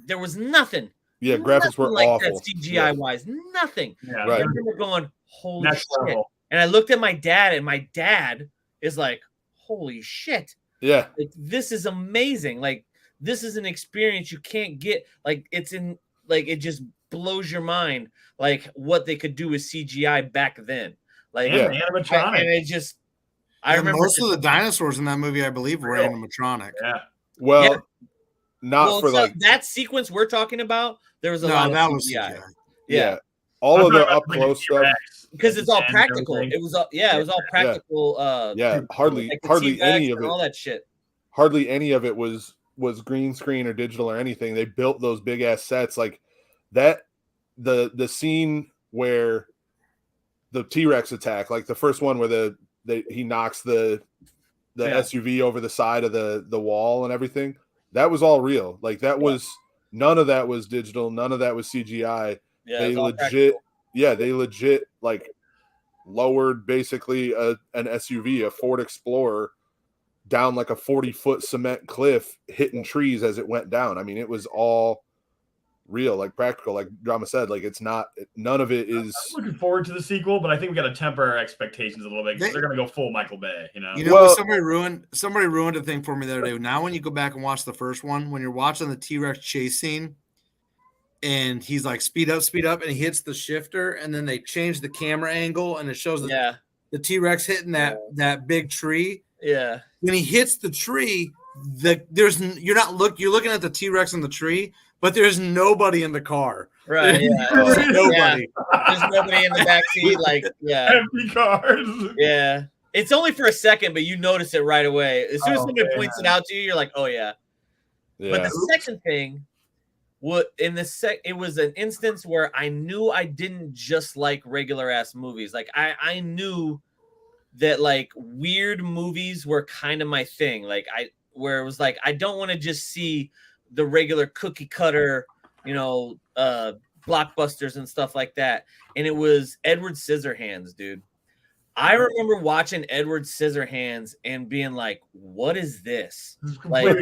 there was nothing. Yeah, graphics were like awful. That CGI-wise, nothing. Yeah, right. I remember going, holy Next shit. level. And I looked at my dad, and my dad is like, holy shit. Yeah. Like, this is amazing. Like, this is an experience you can't get. Like, it just blows your mind, like, what they could do with CGI back then. Like, animatronic. I remember most of the dinosaurs in that movie, I believe, were animatronic. Yeah. Well, like that sequence we're talking about. There was a lot of CGI. Yeah. All of the up close stuff, because it's all practical. It was all practical. Hardly any of it. All that shit. Hardly any of it was green screen or digital or anything. They built those big ass sets like that. The scene where the T-Rex attack, like the first one where he knocks the SUV over the side of the wall and everything. That was all real. Like that was none of that was digital. None of that was CGI. Yeah, they legit like lowered basically an SUV, a Ford Explorer, down like a 40-foot cement cliff, hitting trees as it went down. I mean, it was all real, like practical, like Drama said. Like none of it is. I'm looking forward to the sequel, but I think we got to temper our expectations a little bit because they're going to go full Michael Bay. Somebody ruined a thing for me the other day. Now, when you go back and watch the first one, when you're watching the T-Rex chase scene, and he's like speed up, and he hits the shifter, and then they change the camera angle, and it shows the T-Rex hitting that big tree. Yeah. When he hits the tree, you're looking at the T-Rex in the tree, but there's nobody in the car. Right. Yeah. There's nobody. Yeah. There's nobody in the backseat. Like, empty cars. Yeah. It's only for a second, but you notice it right away. As soon as somebody points it out to you, you're like, oh yeah. But the second thing, it was an instance where I knew I didn't just like regular ass movies. Like I knew that like weird movies were kind of my thing. Like where it was like, I don't want to just see the regular cookie cutter, blockbusters and stuff like that. And it was Edward Scissorhands, dude. I remember watching Edward Scissorhands and being like, what is this? Like,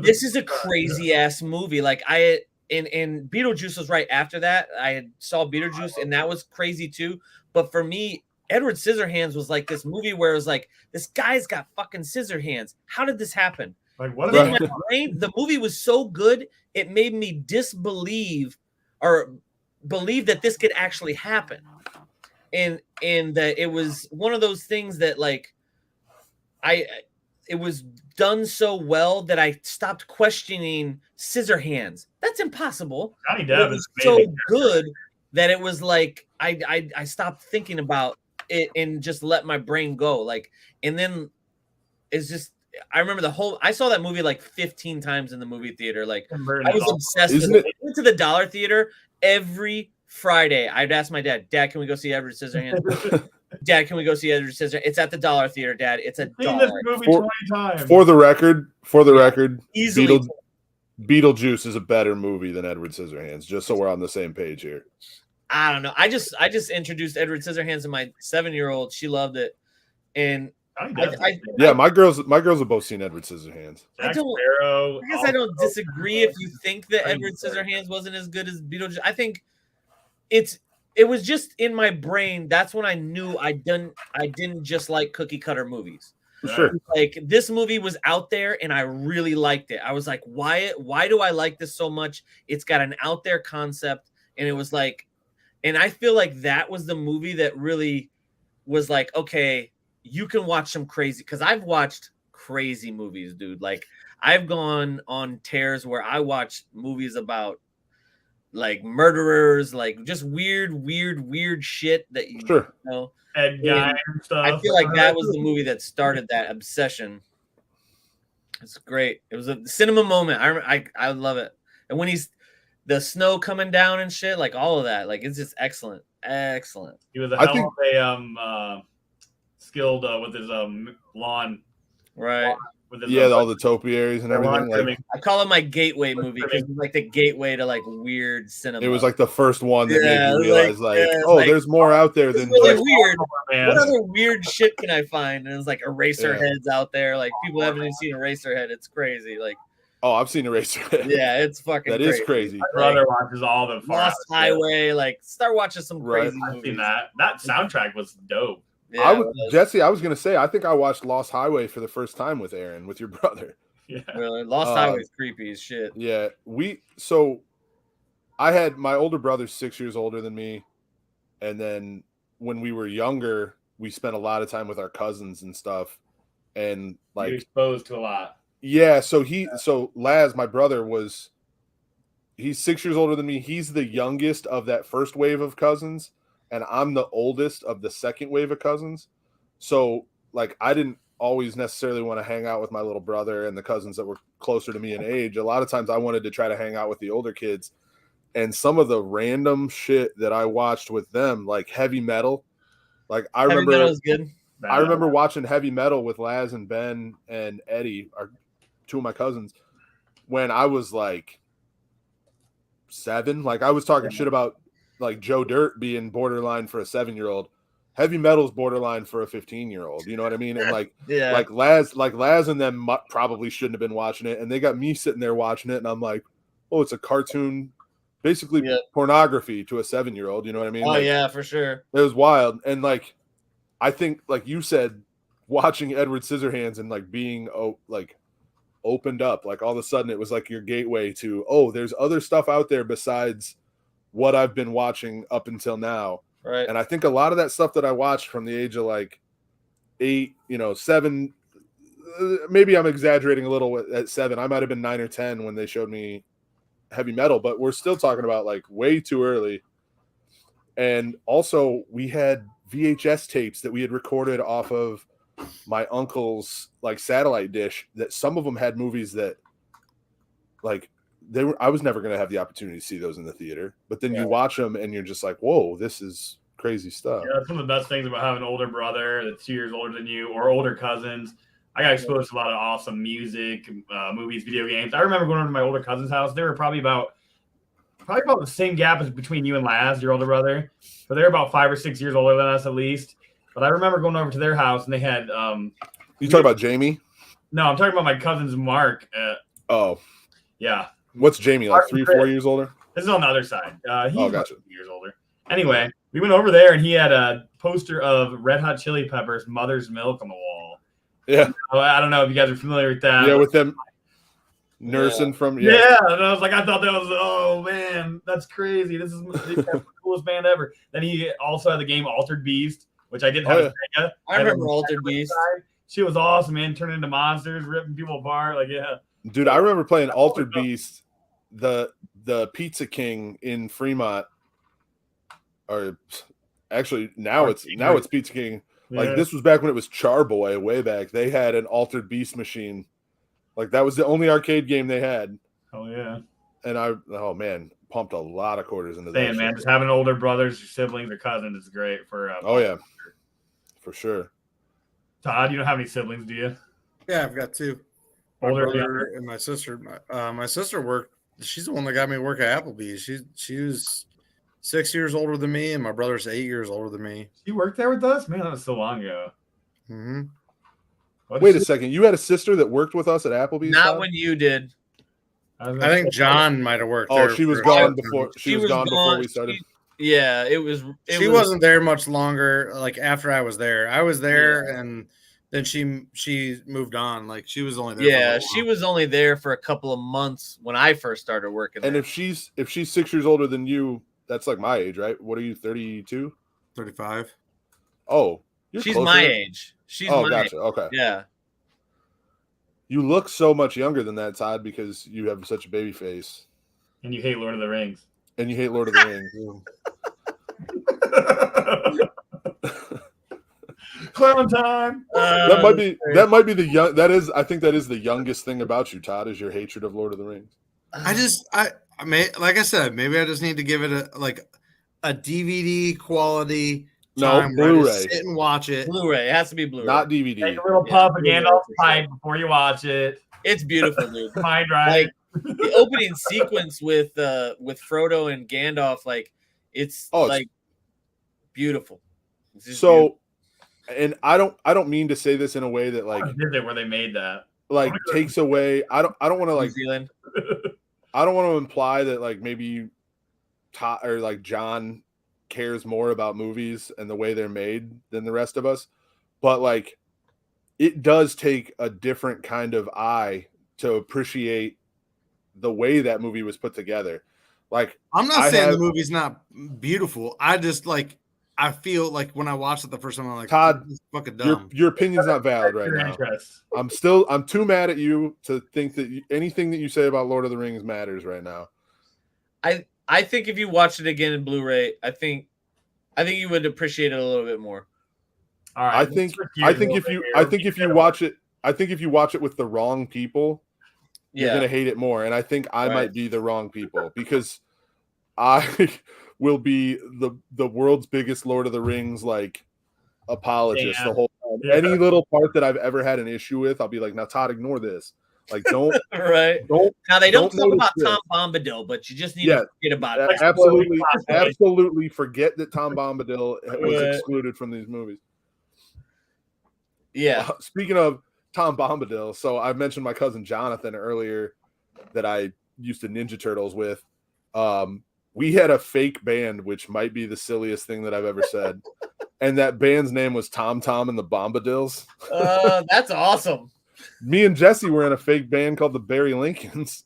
this is a crazy ass movie. Like and Beetlejuice was right after that. I saw Beetlejuice and that was crazy too. But for me, Edward Scissorhands was like this movie where it was like, this guy's got fucking scissor hands. How did this happen? Like, what? In my brain, the movie was so good, it made me disbelieve or believe that this could actually happen. And that it was one of those things that like it was done so well that I stopped questioning Scissorhands. That's impossible. Johnny But Depp it was is so amazing. good that it was like I stopped thinking about it and just let my brain go. Like, and then it's just I remember I saw that movie like 15 times in the movie theater. Like Tim Burton I is was awesome. obsessed Isn't with it. it- I went to the Dollar Theater every Friday. I'd ask my dad, "Dad, can we go see Edward Scissorhands?" Dad, can we go see Edward Scissorhands? It's at the Dollar Theater, Dad. It's a I've seen this dollar. movie For- 20 times. For the record, Easily. Beetlejuice is a better movie than Edward Scissorhands. Just so we're on the same page here. I don't know. I just introduced Edward Scissorhands to my 7-year-old. She loved it, and Johnny Depp is I- amazing. Yeah, my girls have both seen Edward Scissorhands. Jack don't- Sparrow. I guess I don't disagree if you think that Crazy Edward story. Scissorhands wasn't as good as Beetlejuice. I think it was just in my brain. That's when I knew I didn't just like cookie cutter movies. For Right. sure. Like this movie was out there and I really liked it. I was like, why do I like this so much? It's got an out there concept, and it was like, and I feel like that was the movie that really was like, okay, you can watch some crazy, because I've watched crazy movies, dude. Like I've gone on tears where I watched movies about like murderers, like just weird shit that you Sure. know. Ed Guy and stuff. I feel like that was the movie that started that obsession. It's great. It was a cinema moment. I love it. And when the snow coming down and shit, like all of that, like it's just excellent. Excellent. He was a I hell think- of a skilled with his lawn. Right. With his, Yeah, all the topiaries and everything. Like, trimming. I call it my gateway movie because it's like the gateway to like weird cinema. it was like the first one that Yeah, made you realize, like, like, yeah, oh, like, there's more out there it's than really just weird. Man. What other weird shit can I find? And it's like Eraserheads out there. Like people haven't even seen Eraserhead. It's crazy. Like, oh, I've seen Eraserhead. yeah, it's fucking That is crazy. My brother watches all the Far Lost Out Highway. Like, start watching some Right. crazy I've movies. seen that. That soundtrack was dope. Yeah, Jesse, I was gonna say, I think I watched Lost Highway for the first time with Aaron, with your brother. Yeah. really. Lost Highway is creepy as shit. Yeah, I had my older brother's 6 years older than me, and then when we were younger, we spent a lot of time with our cousins and stuff, and You're like, exposed to a lot. yeah. So Laz, my brother, he's 6 years older than me. He's the youngest of that first wave of cousins, and I'm the oldest of the second wave of cousins. So like, I didn't always necessarily want to hang out with my little brother and the cousins that were closer to me in age. A lot of times I wanted to try to hang out with the older kids. And some of the random shit that I watched with them, like heavy metal, like I Heavy remember Metal is good. I remember watching heavy metal with Laz and Ben and Eddie, two of my cousins, when I was like 7. Like I was talking shit about like Joe Dirt being borderline for a 7-year-old. Heavy metal's borderline for a 15-year-old. You know what I mean? And like, Yeah. like Laz and them probably shouldn't have been watching it, and they got me sitting there watching it, and I'm like, oh, it's a cartoon, basically pornography to a 7-year-old. You know what I mean? Oh Like, yeah, for sure. it was wild. And like, I think, like you said, watching Edward Scissorhands and like being like opened up, like all of a sudden it was like your gateway to, oh, there's other stuff out there besides what I've been watching up until now. Right. And I think a lot of that stuff that I watched from the age of like 8, 7, maybe I'm exaggerating a little at 7. I might have been 9 or 10 when they showed me heavy metal, but we're still talking about like way too early. And also we had VHS tapes that we had recorded off of my uncle's like satellite dish, that some of them had movies that like I was never going to have the opportunity to see those in the theater, but then you watch them and you're just like, whoa, this is crazy stuff. Yeah, that's one of the best things about having an older brother that's 2 years older than you, or older cousins. I got exposed to a lot of awesome music, movies, video games. I remember going over to my older cousin's house. They were probably about the same gap as between you and Laz, your older brother. But they're about 5 or 6 years older than us at least. But I remember going over to their house and they had You talking about Jamie? no, I'm talking about my cousin's Mark. Oh, Yeah. what's Jamie, like 3, 4 years older? This is on the other side. He's Oh, about gotcha. 2 years older. Anyway, we went over there and he had a poster of Red Hot Chili Peppers' Mother's Milk on the wall. Yeah. I don't know if you guys are familiar with that. Yeah, with them nursing from Yeah, and I was like, I thought that was, oh man, that's crazy. This is the coolest band ever. Then he also had the game Altered Beast, which I didn't have. Oh, Sega. I remember Altered Beast. She was awesome, man. Turning into monsters, ripping people apart. Like, yeah. Dude, I remember playing Altered Beast, the Pizza King in Fremont. Or actually, now it's Pizza King. Like Yeah. this was back when it was Charboy, way back. They had an Altered Beast machine. Like that was the only arcade game they had. Oh yeah. And oh man, pumped a lot of quarters into that. Damn, man, just having older brothers, siblings, or cousins is great for. Oh yeah, for sure. Todd, you don't have any siblings, do you? Yeah, I've got two. My Older, brother younger? and my sister. My sister worked. She's the one that got me to work at Applebee's. She was 6 years older than me, and my brother's 8 years older than me. She worked there with us? Man, that was so long ago. Mm-hmm. Wait a second. You had a sister that worked with us at Applebee's? Not Todd? when you did. I think John might have worked there. Oh, she was gone before. She was gone before we started. Yeah, She wasn't there much longer. Like after I was there, and then she moved on. Like she was only there. Yeah, she was only there for a couple of months when I first started working. And there. if she's 6 years older than you, that's like my age, right? What are you, 32? 35. Oh, she's closer. my age. She's my gotcha. age. Okay. Yeah. You look so much younger than that, Todd, because you have such a baby face. And you hate Lord of the Rings. And you hate Lord of the Rings. Clementine. That might be the young. That is, I think that is the youngest thing about you, Todd, is your hatred of Lord of the Rings. I may, like I said, maybe I just need to give it a DVD quality. Time Blu-ray. Sit and watch it. Blu-ray. It has to be Blu-ray. Not DVD. Take a little puff of Gandalf's pipe before you watch it. It's beautiful, dude. Mind right. Like the opening sequence with Frodo and Gandalf, like it's like beautiful. So, beautiful. and I don't mean to say this in a way that like did they where they made that like takes away. I don't want to like. New Zealand. I don't want to imply that like maybe Todd or like John cares more about movies and the way they're made than the rest of us, but like it does take a different kind of eye to appreciate the way that movie was put together. Like I'm not saying the movie's not beautiful. I just like I feel like when I watched it the first time, I'm like, Todd, this is fucking dumb. Your opinion's not valid right now. I'm too mad at you to think that anything that you say about Lord of the Rings matters right now. I think if you watch it again in Blu-ray, I think you would appreciate it a little bit more. All right. I think if you watch it with the wrong people, you're gonna hate it more. And I think I might be the wrong people because I will be the world's biggest Lord of the Rings like apologist the whole time. Yeah. Any little part that I've ever had an issue with, I'll be like, now Todd, ignore this. Like, don't now they don't talk about Tom Bombadil, but you just need to forget about it. Absolutely forget that Tom Bombadil was excluded from these movies. Yeah. Speaking of Tom Bombadil, so I mentioned my cousin Jonathan earlier that I used to Ninja Turtles with. We had a fake band, which might be the silliest thing that I've ever said. And that band's name was Tom Tom and the Bombadils. That's awesome. Me and Jesse were in a fake band called the Barry Lincolns.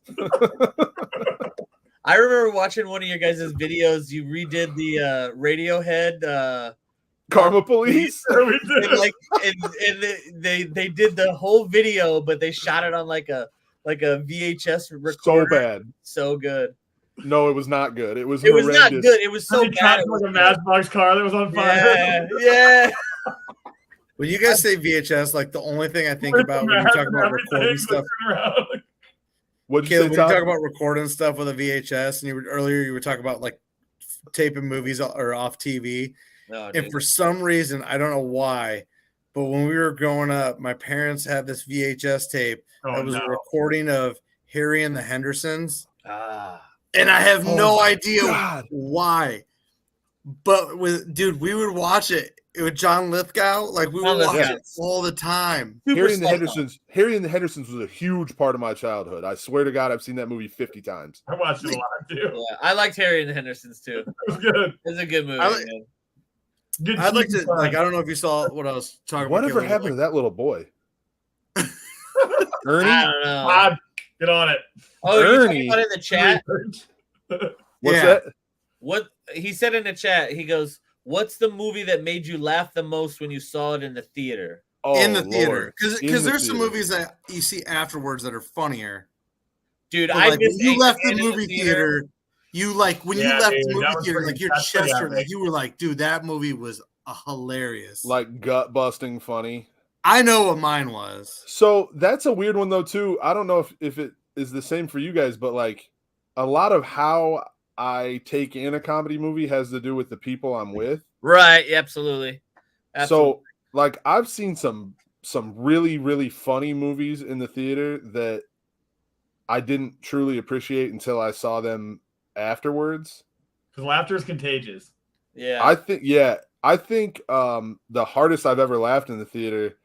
I remember watching one of your guys' videos. You redid the Radiohead Karma Police. They did the whole video, but they shot it on like a VHS recorder. So bad. So good. No, it was not good. It was not good. It was so bad. It was a Matchbox car that was on fire. Yeah. When you guys say VHS, like the only thing I think about when you talk about recording stuff. What'd you say, when you talk about recording stuff with a VHS, and earlier you were talking about like taping movies or off TV. Oh, and for some reason, I don't know why, but when we were growing up, my parents had this VHS tape that was a recording of Harry and the Hendersons. And I have no idea why. But we would watch it with John Lithgow. Like we would watch it all the time. Harry and the Hendersons was a huge part of my childhood. I swear to God, I've seen that movie 50 times. I watched it a lot too. Yeah, I liked Harry and the Hendersons too. It was good. It's a good movie. I'd like to I don't know if you saw what I was talking about. Whatever happened to that little boy? Ernie? I don't know. Todd, get on it. Oh, you talking about in the chat? What's that? What he said in the chat, he goes, "What's the movie that made you laugh the most when you saw it in the theater?" in the theater, because there's some theater. movies that you see afterwards that are funnier. Dude, But, I like, missed when you left the Anchorman in movie theater, you left dude, the movie that was theater, pretty- like your that's pretty chest hurt, like epic. you were like, dude, that movie was hilarious. Like gut busting funny. I know what mine was. So that's a weird one though too. I don't know if it is the same for you guys, but like a lot of how I take in a comedy movie has to do with the people I'm with. Right, absolutely. So like I've seen some really, really funny movies in the theater that I didn't truly appreciate until I saw them afterwards. Because laughter is contagious. Yeah. I think the hardest I've ever laughed in the theater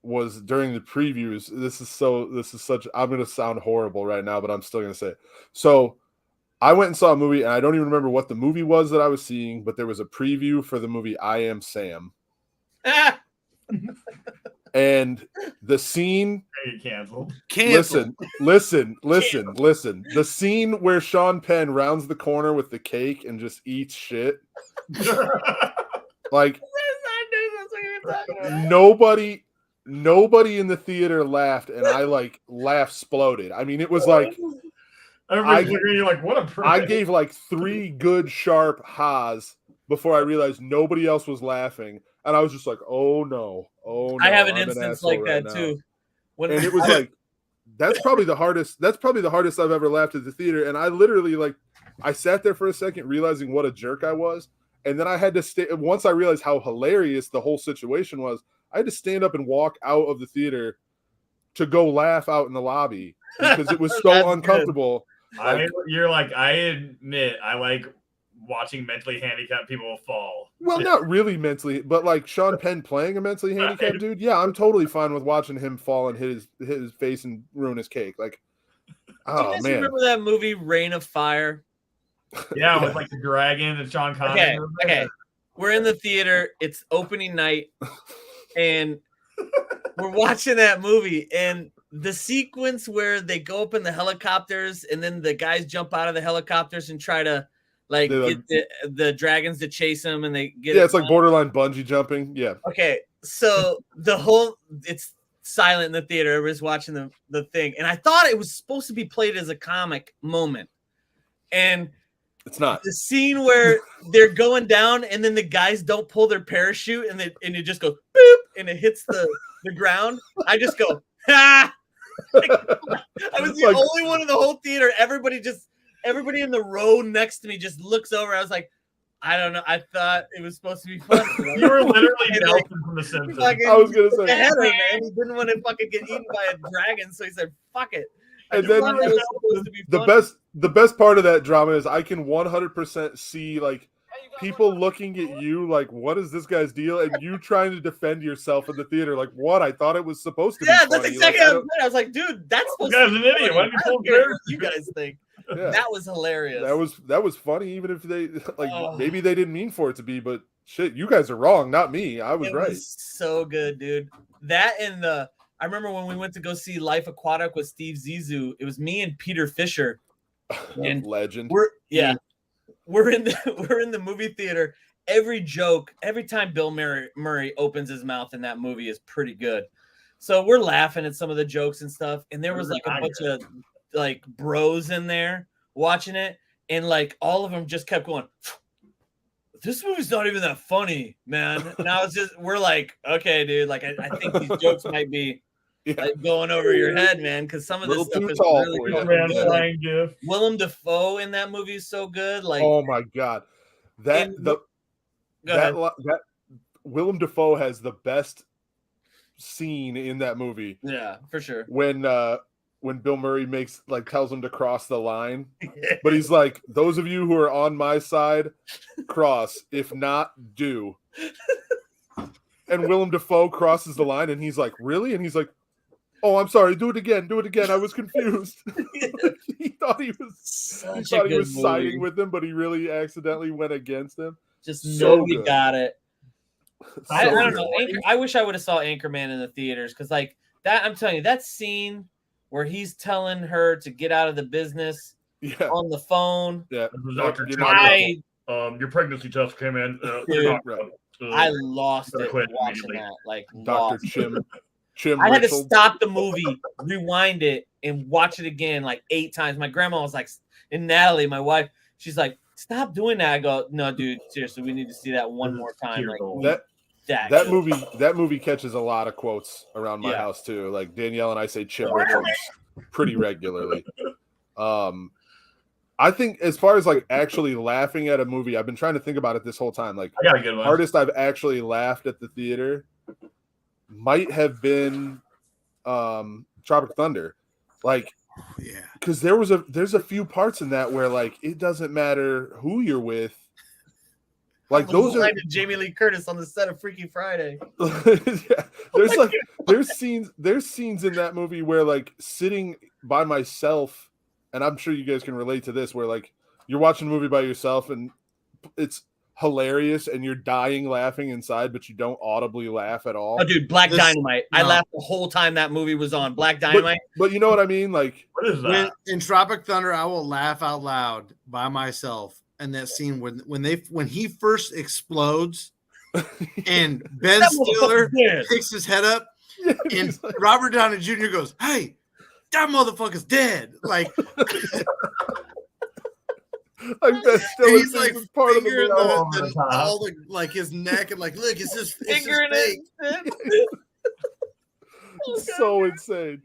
was during the previews. This is such, I'm going to sound horrible right now, but I'm still going to say it. So I went and saw a movie, and I don't even remember what the movie was that I was seeing, but there was a preview for the movie I Am Sam. And the scene, Canceled. listen. The scene where Sean Penn rounds the corner with the cake and just eats shit. Like nobody in the theater laughed, and I like laugh exploded. I mean, it was like Everybody's looking at you like, what a prick. I gave like 3 good sharp ha's before I realized nobody else was laughing, and I was just like, oh no. I have an instance like that too. And it was like that's probably the hardest I've ever laughed at the theater. And I literally like I sat there for a second realizing what a jerk I was, and then I had to stay. Once I realized how hilarious the whole situation was, I had to stand up and walk out of the theater to go laugh out in the lobby because it was so uncomfortable. I admit I like watching mentally handicapped people fall. Well, not really mentally, but like Sean Penn playing a mentally handicapped dude. Yeah, I'm totally fine with watching him fall and hit his face and ruin his cake. Like, oh do you guys man, remember that movie Reign of Fire? Yeah, with like the dragon and Sean Connery. Okay. We're in the theater. It's opening night, and we're watching that movie. And the sequence where they go up in the helicopters, and then the guys jump out of the helicopters and try to get the dragons to chase them, and they get it's like borderline bungee jumping. Yeah. Okay, so it's silent in the theater. Everybody's watching the thing, and I thought it was supposed to be played as a comic moment, and it's not. The scene where they're going down, and then the guys don't pull their parachute, and it just goes boop, and it hits the ground. I just go ha. I was the only one in the whole theater. Everybody in the row next to me just looks over. I was like, I don't know. I thought it was supposed to be fun. You were literally Nelson from The Simpsons. I was gonna say, man. He didn't want to fucking get eaten by a dragon, so he said, "Fuck it." And then the best part of that drama is I can 100% see like people looking at you like, what is this guy's deal? And you trying to defend yourself in the theater. Like, what? I thought it was supposed to be funny. That's exactly what I was like, dude, that's supposed to be an idiot. Why did you pull what you guys think? Yeah. That was hilarious. That was funny, even if they maybe they didn't mean for it to be, but shit, you guys are wrong, not me. I was right. Was so good, dude. That and I remember when we went to go see Life Aquatic with Steve Zissou. It was me and Peter Fisher. And legend. We're in the movie theater. Every joke, every time Bill Murray opens his mouth in that movie is pretty good. So we're laughing at some of the jokes and stuff. And there was like a bunch of like bros in there watching it, and like all of them just kept going, this movie's not even that funny, man. And we're like, okay, dude, like I think these jokes might be like going over your head, man, because some of this stuff is really good. Like, Willem Dafoe in that movie is so good. Like, oh my god, that Willem Dafoe has the best scene in that movie. Yeah, for sure. When Bill Murray tells him to cross the line, but he's like, those of you who are on my side, cross. If not, do. And Willem Dafoe crosses the line, and he's like, really? And he's like, oh, I'm sorry. Do it again. I was confused. He thought he was siding with him, but he really accidentally went against him. Just nobody got it. I don't know. I wish I would have saw Anchorman in the theaters, because like that, I'm telling you, that scene where he's telling her to get out of the business on the phone. Yeah. Dr. Your pregnancy test came in. I lost Gotta it quit watching immediately. that. Like, Dr. lost. Chim I had to Richards. stop the movie, rewind it, and watch it again like 8 times. My grandma was like, and Natalie, my wife, she's like, stop doing that. I go, no, dude, seriously, we need to see that one more time. Like, that movie catches a lot of quotes around my house too. Like Danielle and I say Chim Richards pretty regularly. I think as far as like actually laughing at a movie, I've been trying to think about it this whole time. Like, I got a good one. Hardest I've actually laughed at the theater might have been Tropic Thunder. Like, Yeah, because there's a few parts in that where like it doesn't matter who you're with. Like those are Jamie Lee Curtis on the set of Freaky Friday. Yeah, there's scenes in that movie where like sitting by myself, and I'm sure you guys can relate to this, where like you're watching a movie by yourself and it's hilarious and you're dying laughing inside, but you don't audibly laugh at all. Oh, dude, Dynamite. I laughed the whole time that movie was on. Black Dynamite. But you know what I mean? Like, what is that? in Tropic Thunder, I will laugh out loud by myself. And that scene when he first explodes and Ben Stiller picks his head up and like, Robert Downey Jr. goes, "Hey, that motherfucker's dead!" Like Ben Stiller, he's like part of the all the like his neck and like, look, it's just fingering it. It's so insane.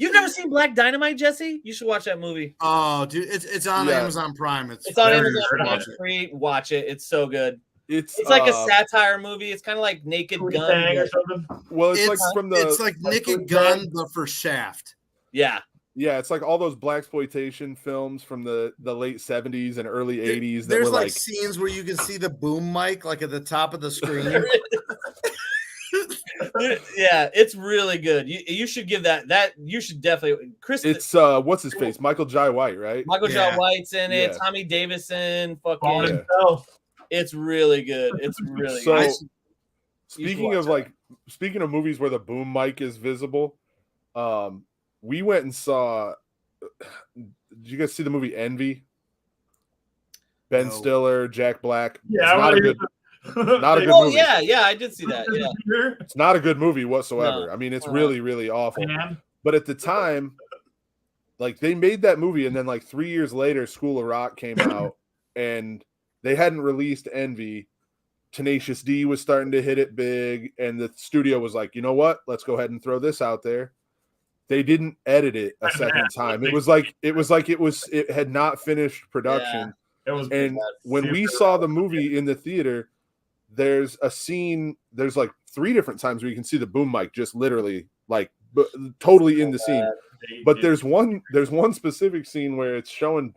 You've never seen Black Dynamite, Jesse? You should watch that movie. Oh, dude, it's on Amazon Prime. It's on Amazon Prime. Free. Watch it. It's so good. It's like a satire movie. It's kind of like Naked Gun. Or something. Well, it's like Naked Gun, but for Shaft. Yeah. Yeah, it's like all those blaxploitation films from the late 70s and early 80s. There's like scenes where you can see the boom mic like at the top of the screen. Yeah, it's really good. You should give that you should definitely Chris. It's what's his face? Michael Jai White, right? Michael Jai White's in it. Tommy Davidson, fucking it's really good. It's really good. Speaking of movies where the boom mic is visible, we went and saw did you guys see the movie Envy? Ben Stiller, Jack Black. Yeah, not a good movie. Yeah, I did see that. Yeah. It's not a good movie whatsoever. No. I mean, it's really, really awful. But at the time, like they made that movie, and then like 3 years later, School of Rock came out, and they hadn't released Envy. Tenacious D was starting to hit it big, and the studio was like, you know what? Let's go ahead and throw this out there. They didn't edit it a second time. It had not finished production. Yeah. And when we saw the movie in the theater, there's a scene. There's like 3 different times where you can see the boom mic just literally like totally in the scene. But there's one specific scene where it's showing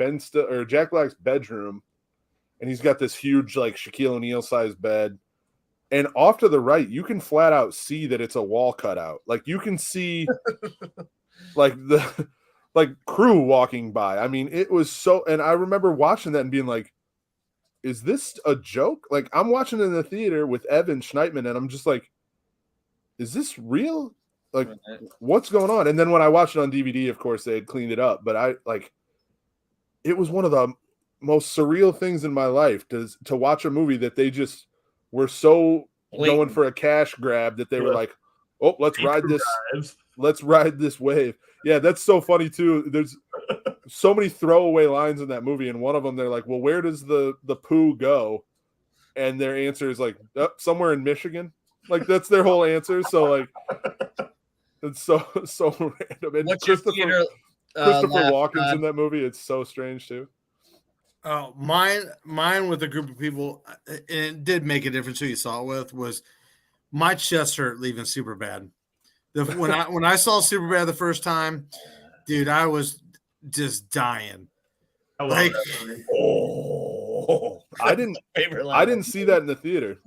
Jack Black's bedroom, and he's got this huge like Shaquille O'Neal sized bed. And off to the right, you can flat out see that it's a wall cutout. Like you can see like the crew walking by. I mean, it was so, and I remember watching that and being like, is this a joke? Like I'm watching it in the theater with Evan Schneitman, and I'm just like, is this real? Like what's going on? And then when I watched it on DVD, of course they had cleaned it up, but it was one of the most surreal things in my life to watch a movie that they just were so going for a cash grab that they were like, oh, let's ride this wave. Yeah, that's so funny too. There's so many throwaway lines in that movie, and one of them they're like, well, where does the poo go? And their answer is like, somewhere in Michigan. Like that's their whole answer. So like it's so random. And what's Christopher Walken's laugh, in that movie. It's so strange too. Oh, mine with a group of people, and it did make a difference who you saw it with, was my chest hurt leaving Superbad. When I saw Superbad the first time, dude, I was just dying. I didn't see that in the theater.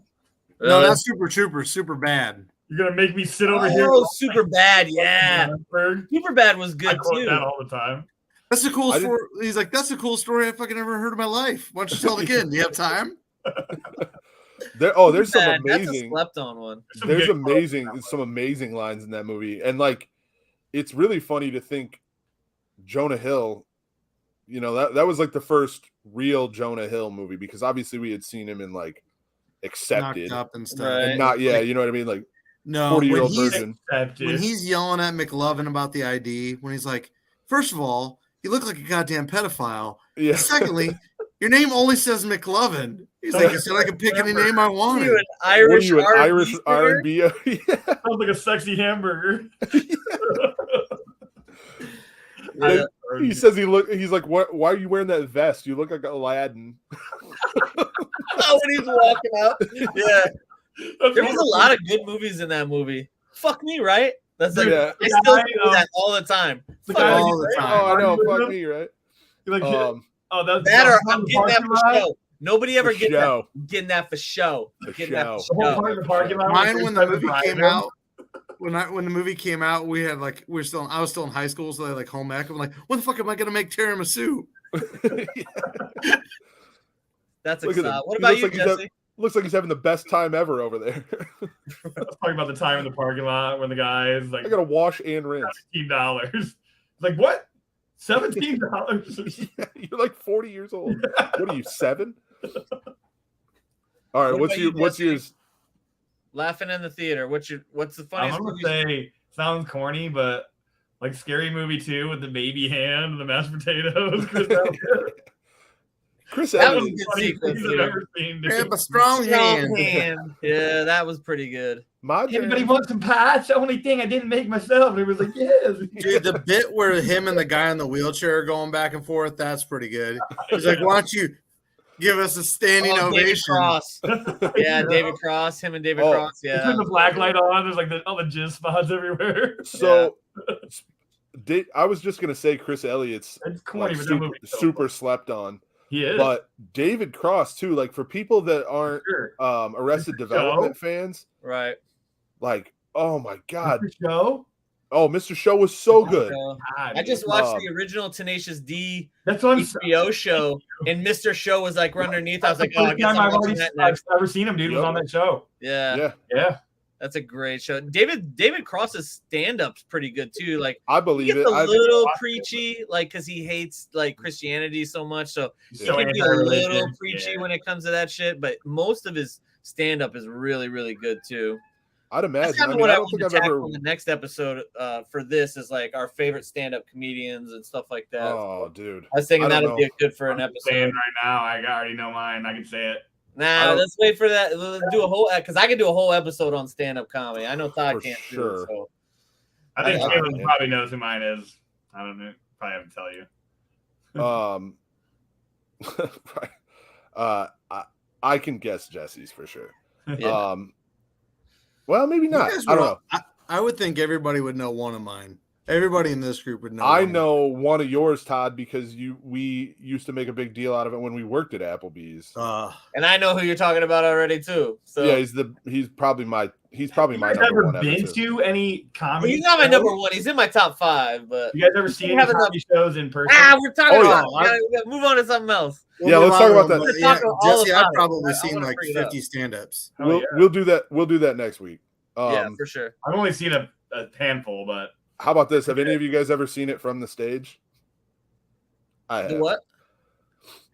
No, not Super Troopers, Superbad. You're gonna make me sit over here. Oh, Superbad, yeah. Superbad was good too. That all the time. That's a cool story. He's like, that's a cool story I fucking ever heard in my life. Why don't you tell it again? Do you have time? There's some amazing. That's a slept on one. There's some amazing lines in that movie, and like, it's really funny to think Jonah Hill. You know that was like the first real Jonah Hill movie, because obviously we had seen him in like accepted knocked up and stuff. Right. and not Like, you know what I mean, like no, 40-year-old when version. he's yelling at McLovin about the ID, when he's like, first of all, you look like a goddamn pedophile. Yeah. And secondly, your name only says McLovin. He's like, you said I could pick any name I What are wanted. you, an Irish What are you, an R&B Irish singer? R&B? Yeah. Sounds like a sexy hamburger. Yeah. He says he's like, what? Why are you wearing that vest? You look like Aladdin. Oh, when he's walking up. Yeah. There was a lot of good movies in that movie. Fuck me, right? That's like Yeah. I still do that all the time. The Fuck guy- me. all the time. Oh, I know. Fuck me, right? You're like, that's That or on I'm the getting that parking for lot. show. Nobody ever For gets that. show. I'm getting that for show. I'm For getting that show. for The whole show. part of the parking lot. Mine, was when the like movie came driving. out, when the movie came out, I was still in high school, so I like home ec. I'm like, when the fuck am I gonna make tiramisu? That's Look at him. exciting. What He about looks you, like he's Jesse? Looks like he's having the best time ever over there. I was talking about the time in the parking lot when the guy is like I gotta wash and rinse. $17. Like what? $17? You're like 40 years old. What are you, 7? All right, What what's about you, what's Jesse? yours? Laughing in the theater. What's the I'm funniest gonna movie? say sounds corny, but like Scary Movie 2 with the baby hand and the mashed potatoes. Chris That was Elliott. good Funny sequence, things I've dude. ever seen, dude. Grab a strong hand. hand. Yeah, that was pretty good. My Anybody turn. want some pie? It's the only thing I didn't make myself. And he was like, yes. Dude, the bit where him and the guy in the wheelchair are going back and forth, that's pretty good. He's like, why don't you give us a standing Oh, David ovation? Cross. Yeah, David Cross. Him and David Oh, Cross. They Yeah. turn the black light on. There's like all the jizz spots everywhere. So I was just gonna say Chris Elliott's It's corny, like, but that super, movie's so super slept on. He is. But David Cross too, like for people that aren't Sure. Arrested Mr. Development Show? fans, Right. like, oh my god, Mr. Show? oh Mr. Show was so good. God, I just dude. watched the original Tenacious D That's what I'm saying. HBO show, and Mr. Show was like underneath. I was like, oh, I First guess time I'm I've watching that I've next. ever seen him, dude, was Yep. on that show. Yeah, Yeah, Yeah. that's a great show. David Cross's stand-up's pretty good too. Like I he believe gets it. a little preachy, like because he hates like Christianity so much. So he So can be a anti-religion. little preachy Yeah. when it comes to that shit. But most of his stand-up is really, really good too. I'd That's imagine. kind I of mean, what I I don't want think to I've tackle ever. in the next episode for this is like our favorite stand-up comedians and stuff like that. Oh, dude. I was thinking I don't that'd be know. good for an I'm saying episode. right now, I already know mine. I can say it. I Nah, don't- let's wait for that. Let's do a whole because I can do a whole episode on stand-up comedy. I know Todd For can't do sure. it. So I think I- Caleb yeah. probably knows who mine is. I don't know. Probably have to tell you. Right. I can guess Jesse's for sure. Yeah. Well, maybe You not. guys I don't were- know. I would think everybody would know one of mine. Everybody in this group would know. I one. know one of yours, Todd, because we used to make a big deal out of it when we worked at Applebee's. and I know who you're talking about already too. So Yeah, he's probably my You number guys ever one. been ever, too. to any comedy? he's not my shows? number one. He's in my top 5. But You guys ever seen any haven't comedy shows in person? we're talking Oh, yeah. about. We gotta move on to something else. Yeah, let's talk about that. We're Yeah, talking all Jesse, about I've it. probably I seen wanna like bring it up. 50 stand-ups. Oh, We'll yeah. we'll do that. We'll do that next week. Yeah, for sure. I've only seen a handful, but How about this? Have any of you guys ever seen it from the stage? I have. The what?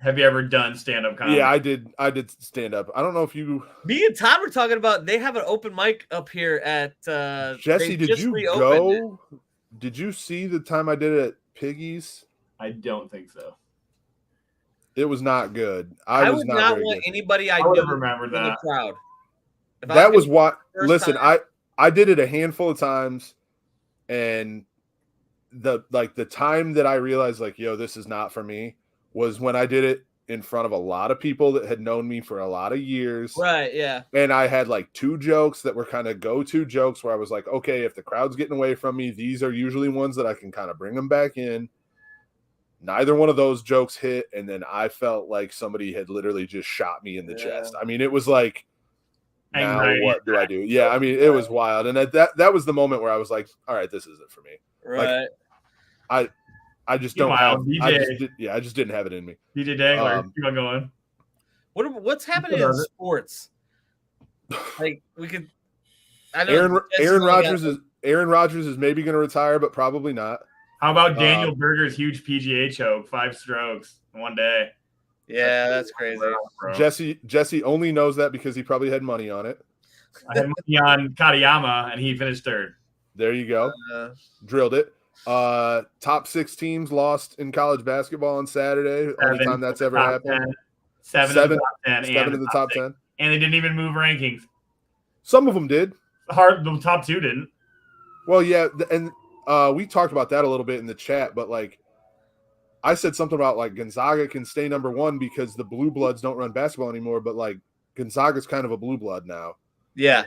have you ever done stand-up comedy? Yeah, I did stand up. I don't know if you Me and Todd were talking about. They have an open mic up here at. Jesse, they did just you reopened it. go? Did you see the time I did it at Piggy's? I don't think so. It was not good. I was would not not very want good. anybody I I would knew have remembered in the that. crowd. If I That was gonna- what. first Listen, time- I did it a handful of times, and the time that I realized like, yo, this is not for me was when I did it in front of a lot of people that had known me for a lot of years. Right. Yeah. And I had like 2 jokes that were kind of go-to jokes where I was like, okay, if the crowd's getting away from me, these are usually ones that I can kind of bring them back in. Neither one of those jokes hit. And then I felt like somebody had literally just shot me in the chest. I mean, it was like, now Anxiety what do I do? Yeah. I mean, it was wild. And that was the moment where I was like, all right, this isn't for me. Right. I just don't Meanwhile, have, I just didn't have it in me. DJ Dangler, Um, keep on going. What's happening in does it? sports? Like we could. I know Aaron Rodgers is maybe going to retire, but probably not. How about Daniel Berger's huge PGA choke, 5 strokes in one day? Yeah, that's crazy. Bro. Jesse only knows that because he probably had money on it. I had money on Katayama, and he finished third. There you go. Drilled it. Top 6 teams lost in college basketball on Saturday. Only time that's ever happened. 10, seven in the top 10. And they didn't even move rankings. Some of them did. The top 2 didn't. Well, yeah, and we talked about that a little bit in the chat, but like I said something about like Gonzaga can stay number 1 because the blue bloods don't run basketball anymore, but like Gonzaga's kind of a blue blood now. Yeah.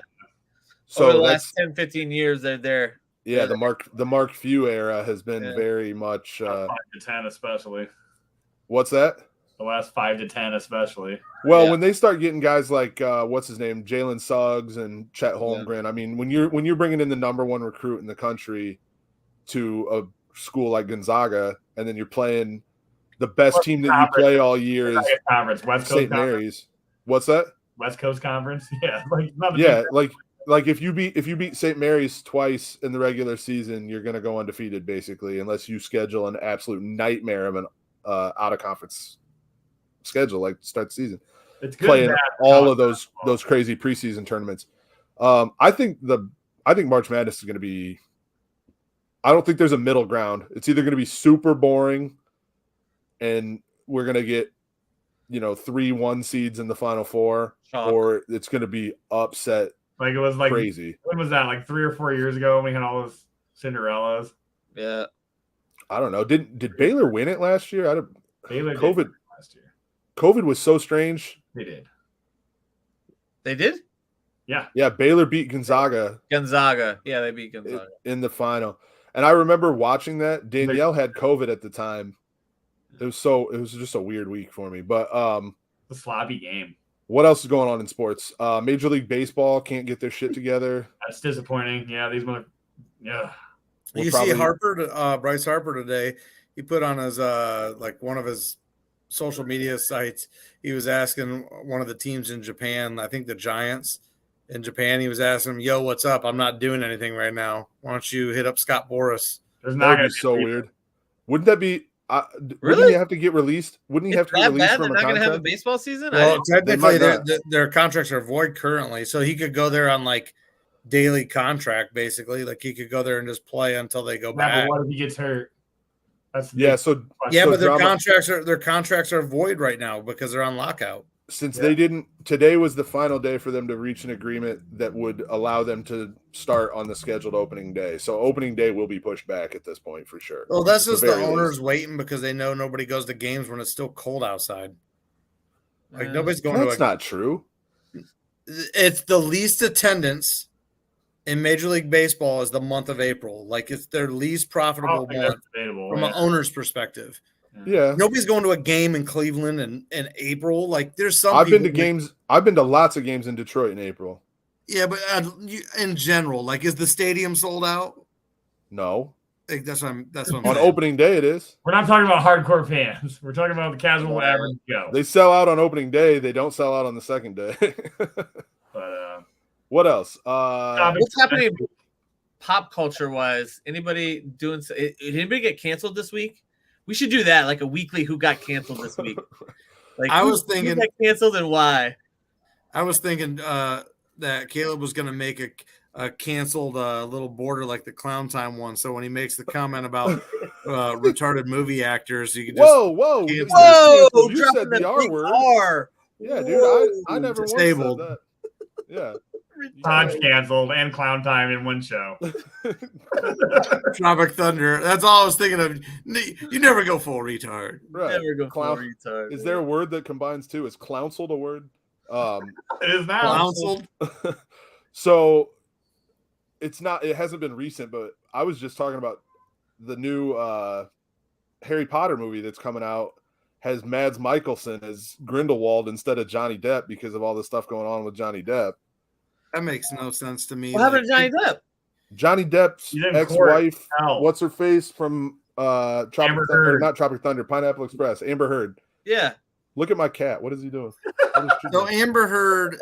So over the last 10, 15 years, they're there. Yeah, the Mark Few era has been very much 5 to 10 especially. What's that? The last 5 to 10 especially. Well, when they start getting guys like what's his name, Jalen Suggs and Chet Holmgren. I mean, when you're bringing in the number 1 recruit in the country to a school like Gonzaga, and then you're playing the best team that you play all year is Conference, West Coast St. Mary's. What's that? West Coast Conference. Yeah, like if you beat St. Mary's twice in the regular season, you're going to go undefeated basically, unless you schedule an absolute nightmare of an out of conference schedule, like to start the season. It's good playing all of those crazy preseason tournaments. I think March Madness is going to be. I don't think there's a middle ground. It's either going to be super boring, and we're going to get 3 1 seeds in the Final Four, or it's going to be upset. Like it was like crazy. When was that? Like 3 or 4 years ago when we had all those Cinderellas. Yeah. I don't know. Did Baylor win it last year? Baylor COVID did last year. COVID was so strange. They did. They did? Yeah. Yeah, Baylor beat Gonzaga. Yeah, they beat Gonzaga in the final. And I remember watching that. Danielle had COVID at the time. It was just a weird week for me. But a sloppy game. What else is going on in sports? Major League Baseball can't get their shit together. That's disappointing. Yeah, You see Bryce Harper today. He put on his one of his social media sites. He was asking one of the teams in Japan, I think the Giants in Japan. He was asking him, "Yo, what's up? I'm not doing anything right now. Why don't you hit up Scott Boras?" That would be so weird. Wouldn't that be? Really? Wouldn't he have to get released? Wouldn't he have to get released from a contract? They're not going to have a baseball season? Well, technically, their contracts are void currently, so he could go there on like daily contract, basically. Like he could go there and just play until they go back. But what if he gets hurt? But their contracts are void right now because they're on lockout. Since today was the final day for them to reach an agreement that would allow them to start on the scheduled opening day. So opening day will be pushed back at this point for sure. Well, that's just the owners waiting because they know nobody goes to games when it's still cold outside. Like nobody's going to. That's not true. It's the least attendance in Major League Baseball is the month of April. Like it's their least profitable month from an owner's perspective. Yeah, nobody's going to a game in Cleveland in April. Like there's some. I've been to games. I've been to lots of games in Detroit in April. Yeah, but in general, like, is the stadium sold out? No. Like, that's what I'm on saying. Opening day, it is. We're not talking about hardcore fans. We're talking about the casual average Joe. They sell out on opening day. They don't sell out on the second day. But what else? What's happening pop culture wise? Anybody doing? Did anybody get canceled this week? We should do that, like a weekly who got canceled this week. Like I was thinking who got canceled and why. I was thinking that Caleb was going to make a canceled little border like the Clown Time one. So when he makes the comment about retarded movie actors, you can just whoa! You said the R word. R. Yeah, dude, I never disabled. Once said that. Yeah. Todd canceled and Clown Time in one show. Tropic Thunder. That's all I was thinking of. You never go full retard. Right. Never go full retard. Is there a word that combines two? Is clownsled a word? It is now. Clownsled. So it's not. It hasn't been recent, but I was just talking about the new Harry Potter movie that's coming out. Has Mads Mikkelsen as Grindelwald instead of Johnny Depp because of all the stuff going on with Johnny Depp. That makes no sense to me. What happened to Johnny Depp? Johnny Depp's ex-wife, what's her face from Tropic Thunder, not Tropic Thunder, Pineapple Express, Amber Heard. Yeah. Look at my cat. What is he doing? So Amber Heard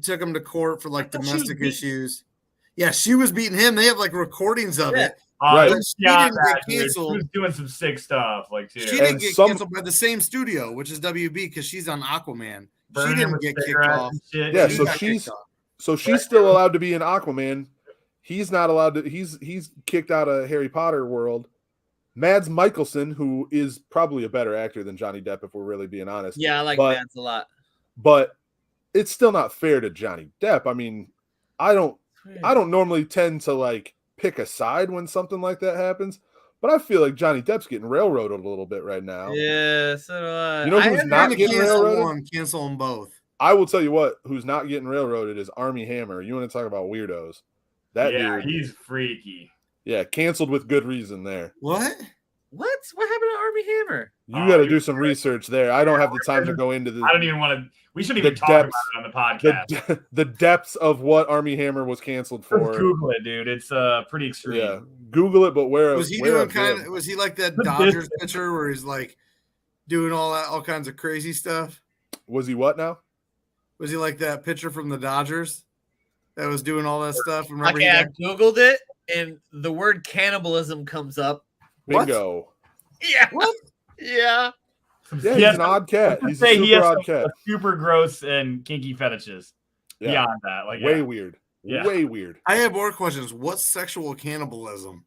took him to court for like domestic issues. Yeah, she was beating him. They have like recordings of it. Right. She Yeah, didn't get dude. She canceled. was doing some sick stuff, like too. She didn't And get some- canceled by the same studio, which is WB, because she's on Aquaman. Burning She him didn't with get kicked cigarettes off. and shit. Yeah, She so got she's kicked off. so she's still allowed to be in Aquaman. He's not allowed to. He's kicked out of Harry Potter world. Mads Mikkelsen, who is probably a better actor than Johnny Depp, if we're really being honest. Yeah, I like But- Mads a lot. But it's still not fair to Johnny Depp. I mean, I don't normally tend to like pick a side when something like that happens, but I feel like Johnny Depp's getting railroaded a little bit right now. Yeah, so do I. You know who's not getting cancel railroaded? one, cancel them both. I will tell you what, who's not getting railroaded is Armie Hammer. You want to talk about weirdos? That Yeah, dude, he's freaky. yeah, canceled with good reason there. What? What happened to Armie Hammer? You got to he do was some great. research there. I don't have the time to go into I don't even want to. We shouldn't even The talk about depths- it on the podcast. the depths of what Armie Hammer was canceled Just for. Google it, dude. It's pretty extreme. Yeah, Google it. But where Was he where doing a kind bit. of? Was he like that The Dodgers pitcher where he's like doing all kinds of crazy stuff? Was he what now? Was he like that pitcher from the Dodgers that was doing all that stuff? Remember? Okay, I googled it, and the word cannibalism comes up. What? Bingo. Yeah, What? yeah. Yeah, He he's has an odd cat. He's a say he super has odd some cat. super gross and kinky fetishes. Yeah, Beyond that, like way yeah. weird. Yeah. Way weird. I have more questions. What's sexual cannibalism?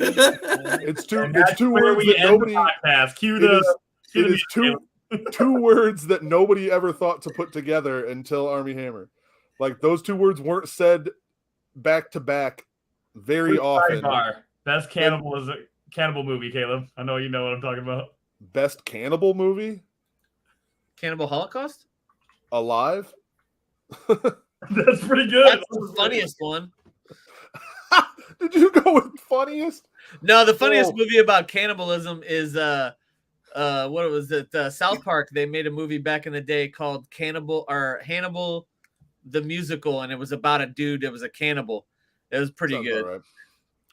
It's two. And It's that's two where words we that end nobody. the podcast. Cue It the. is. cue It the is music. two words that nobody ever thought to put together until Armie Hammer. Like those two words weren't said back to back very Quick often. sidebar. Best cannibal movie, Caleb. I know you know what I'm talking about. Best cannibal movie Cannibal Holocaust? alive. That's pretty good. That's the funniest one. Did you go with funniest? No, the funniest Oh. movie about cannibalism is what was it? South Park. They made a movie back in the day called Hannibal the Musical, and it was about a dude that was a cannibal. It was pretty Sounds good. all right.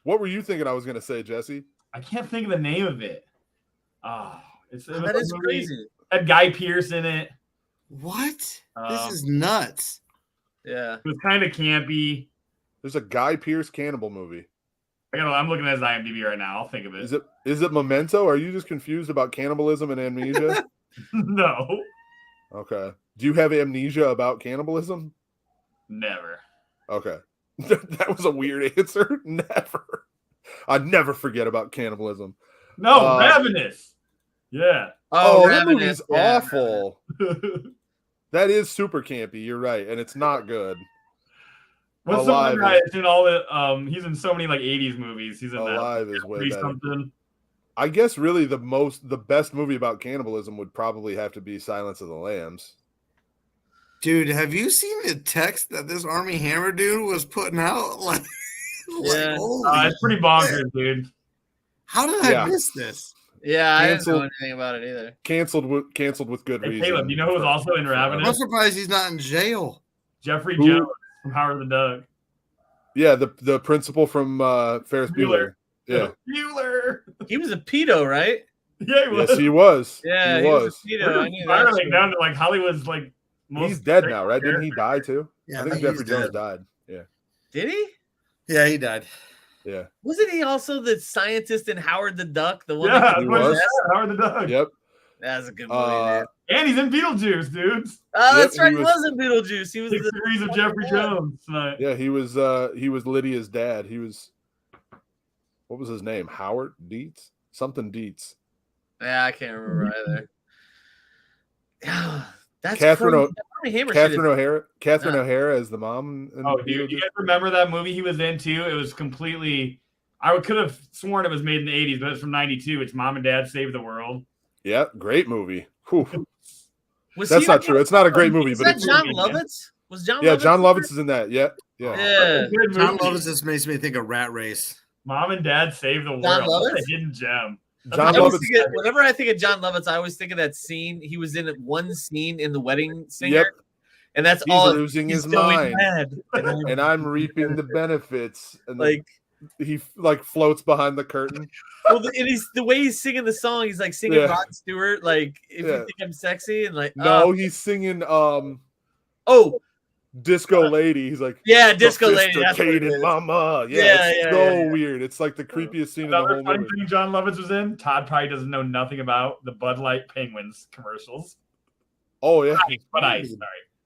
What were you thinking I was going to say, Jesse? I can't think of the name of it. Oh, it was That a is movie- crazy. Had Guy Pearce in it. What? This Um, is nuts. Yeah. It was kind of campy. There's a Guy Pearce cannibal movie. I'm looking at his IMDb right now. I'll think of it. Is it Memento? Are you just confused about cannibalism and amnesia? No, Okay. Do you have amnesia about cannibalism? never. Okay. That was a weird answer. Never. I'd never forget about cannibalism. No, Ravenous. Yeah. Oh, that Ravenous, movie's yeah. awful. That is super campy. You're right, and it's not good. What's the Alive one guy is- that's in all the he's in so many like 80s movies. He's in Alive is way better. something. I guess really the best movie about cannibalism would probably have to be Silence of the Lambs. Dude, have you seen the text that this Armie Hammer dude was putting out? Like, Yeah. holy It's pretty bonkers, dude. how did I Yeah. miss this? Yeah, I didn't know Canceled. anything about it either. Canceled with good Hey, reason. Caleb, you know who was also in I'm Ravenous? surprised he's not in jail. Jeffrey Who? Jones from Howard the Duck. Yeah, the principal from Ferris Bueller. Yeah. Bueller. He was a pedo, right? Yeah, he was. Yes, he was. Yeah, he he was. was a pedo. I knew that. spiraling down to like Hollywood's like most. He's dead now, right? Didn't he die too? Yeah, I think he's Jeffrey Jones dead. died. Yeah. Did he? Yeah, he died. Yeah. Wasn't he also the scientist in Howard the Duck? The one Yeah, that that's He what I was. said, Howard the Duck. Yep. that's a good movie, Uh, dude. And he's in Beetlejuice, dude. Oh, that's yep, right. he He was- was in Beetlejuice. He was 6 the Degrees of Jeffrey Jones tonight. Yeah, he was Lydia's dad. He was what was his name? Howard Dietz? Something Dietz. Yeah, I can't remember either. That's Catherine crazy. O- That Armie Hammer shit Catherine is- O'Hara. Catherine Yeah. O'Hara as the mom. In Oh, dude, you Beetlejuice. guys remember that movie he was in too? It was completely. I could have sworn it was made in the 80s, but it's from '92. It's Mom and Dad Save the World. Yeah, great movie. Whew. Was That's he not in- true. It's not a great movie, Is but that it's John yeah. Lovitz? Was John? yeah. Lovitz John in there? Lovitz is in that. Yeah, yeah. Yeah. Good John movie. Lovitz just makes me think of Rat Race. Mom and Dad Save the World. John What a Lovitz? hidden gem. John I always Lovitz. think whenever I think of John Lovitz, I always think of that scene. He was in one scene in The Wedding Singer, Yep. and that's He's all. losing he's his going mind, mad. And and I'm reaping the benefits. And like, he like floats behind the curtain. well, and he's the way he's singing the song. He's like singing Yeah. Rod Stewart, like if Yeah. you think I'm sexy, and like No, he's singing. oh, Disco Lady. He's like, Yeah, Disco Lady. That's what it sophisticated is. mama. Yeah, It's yeah, so yeah. weird. It's like the creepiest scene in the Another whole funny movie. thing John Lovitz was in. Todd probably doesn't know nothing about the Bud Light Penguins commercials. Oh yeah, Bud Ice. Sorry.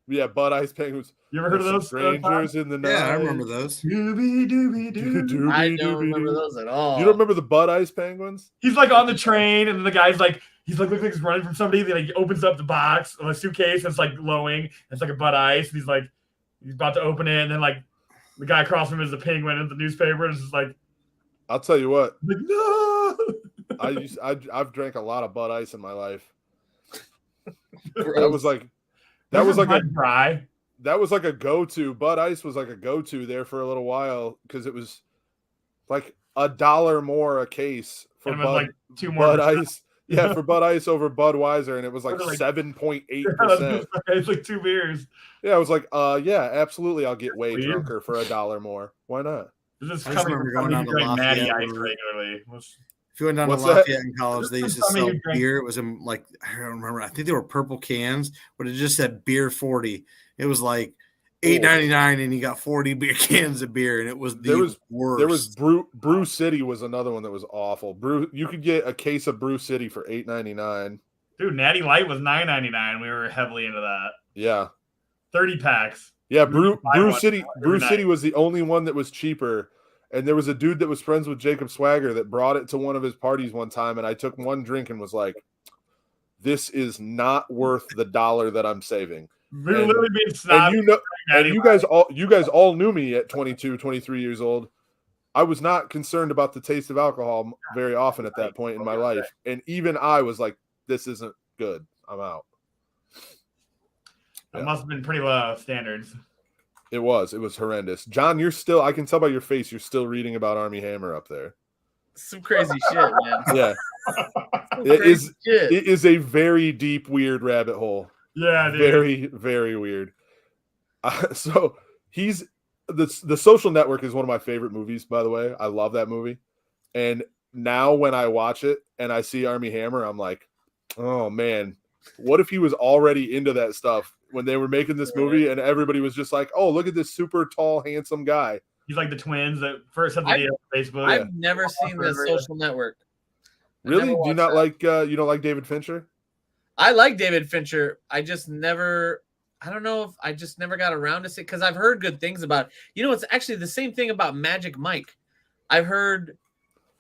yeah. Bud Ice Penguins. You ever heard of those? Strangers in the night. Yeah, I remember those. Doobie doobie doo. I don't remember those at all. You don't remember the Bud Ice Penguins? He's like on the train, and the guy's like, looks like he's running from somebody. Then he opens up the box, or the suitcase, and it's like glowing. It's like a Bud Ice, and he's about to open it, and then like the guy across from him is the penguin in the newspaper. It's just like, I'll tell you what. like no. I've drank a lot of Bud Ice in my life. Gross. That was like a dry. That was like a go-to. Bud Ice was like a go-to there for a little while because it was like $1 more a case for And it was Bud, like 2 more Bud Ice. Yeah, for Bud Ice over Budweiser, and it was like Was it like- 7.8%. It's like 2 beers. Yeah, I was like, yeah, absolutely, I'll get way Weird. drunker for $1 more. Why not? This is I just coming remember from going somebody down who to drank Natty Lafayette Ice where- regularly. If you went down What's to that? Lafayette in college, they used to Something sell you drink. beer. It was in like, I don't remember. I think they were purple cans, but it just said beer 40. It was like $8.99, and you got 40 beer cans of beer, and it was the worst. There was Brew City was another one that was awful. You could get a case of Brew City for $8.99. Dude, Natty Light was $9.99. We were heavily into that. Yeah. 30 packs. Yeah, Brew one City every City night. was the only one that was cheaper. And there was a dude that was friends with Jacob Swagger that brought it to one of his parties one time, and I took one drink and was like, this is not worth the $1 that I'm saving. We were literally being And snobby. you guys all knew me at 22, 23 years old. I was not concerned about the taste of alcohol very often at that point in my life. And even I was like, this isn't good. I'm out. It must have been pretty low standards. It was horrendous. John, I can tell by your face, you're still reading about Armie Hammer up there. Some crazy shit, man. Yeah. Some It crazy shit. is a very deep, weird rabbit hole. Yeah, dude. Very, very weird. So the Social Network is one of my favorite movies, by the way. I love that movie. And now when I watch it and I see Armie Hammer, I'm like, oh man, what if he was already into that stuff when they were making this movie and everybody was just like, oh, look at this super tall, handsome guy. He's like the twins that first had the deal on Facebook. I've never seen the Social Network. I've Really? never Do you watched not that. like you don't like David Fincher? I like David Fincher. I just never. I don't know if I just never got around to it because I've heard good things about. It's actually the same thing about Magic Mike. I've heard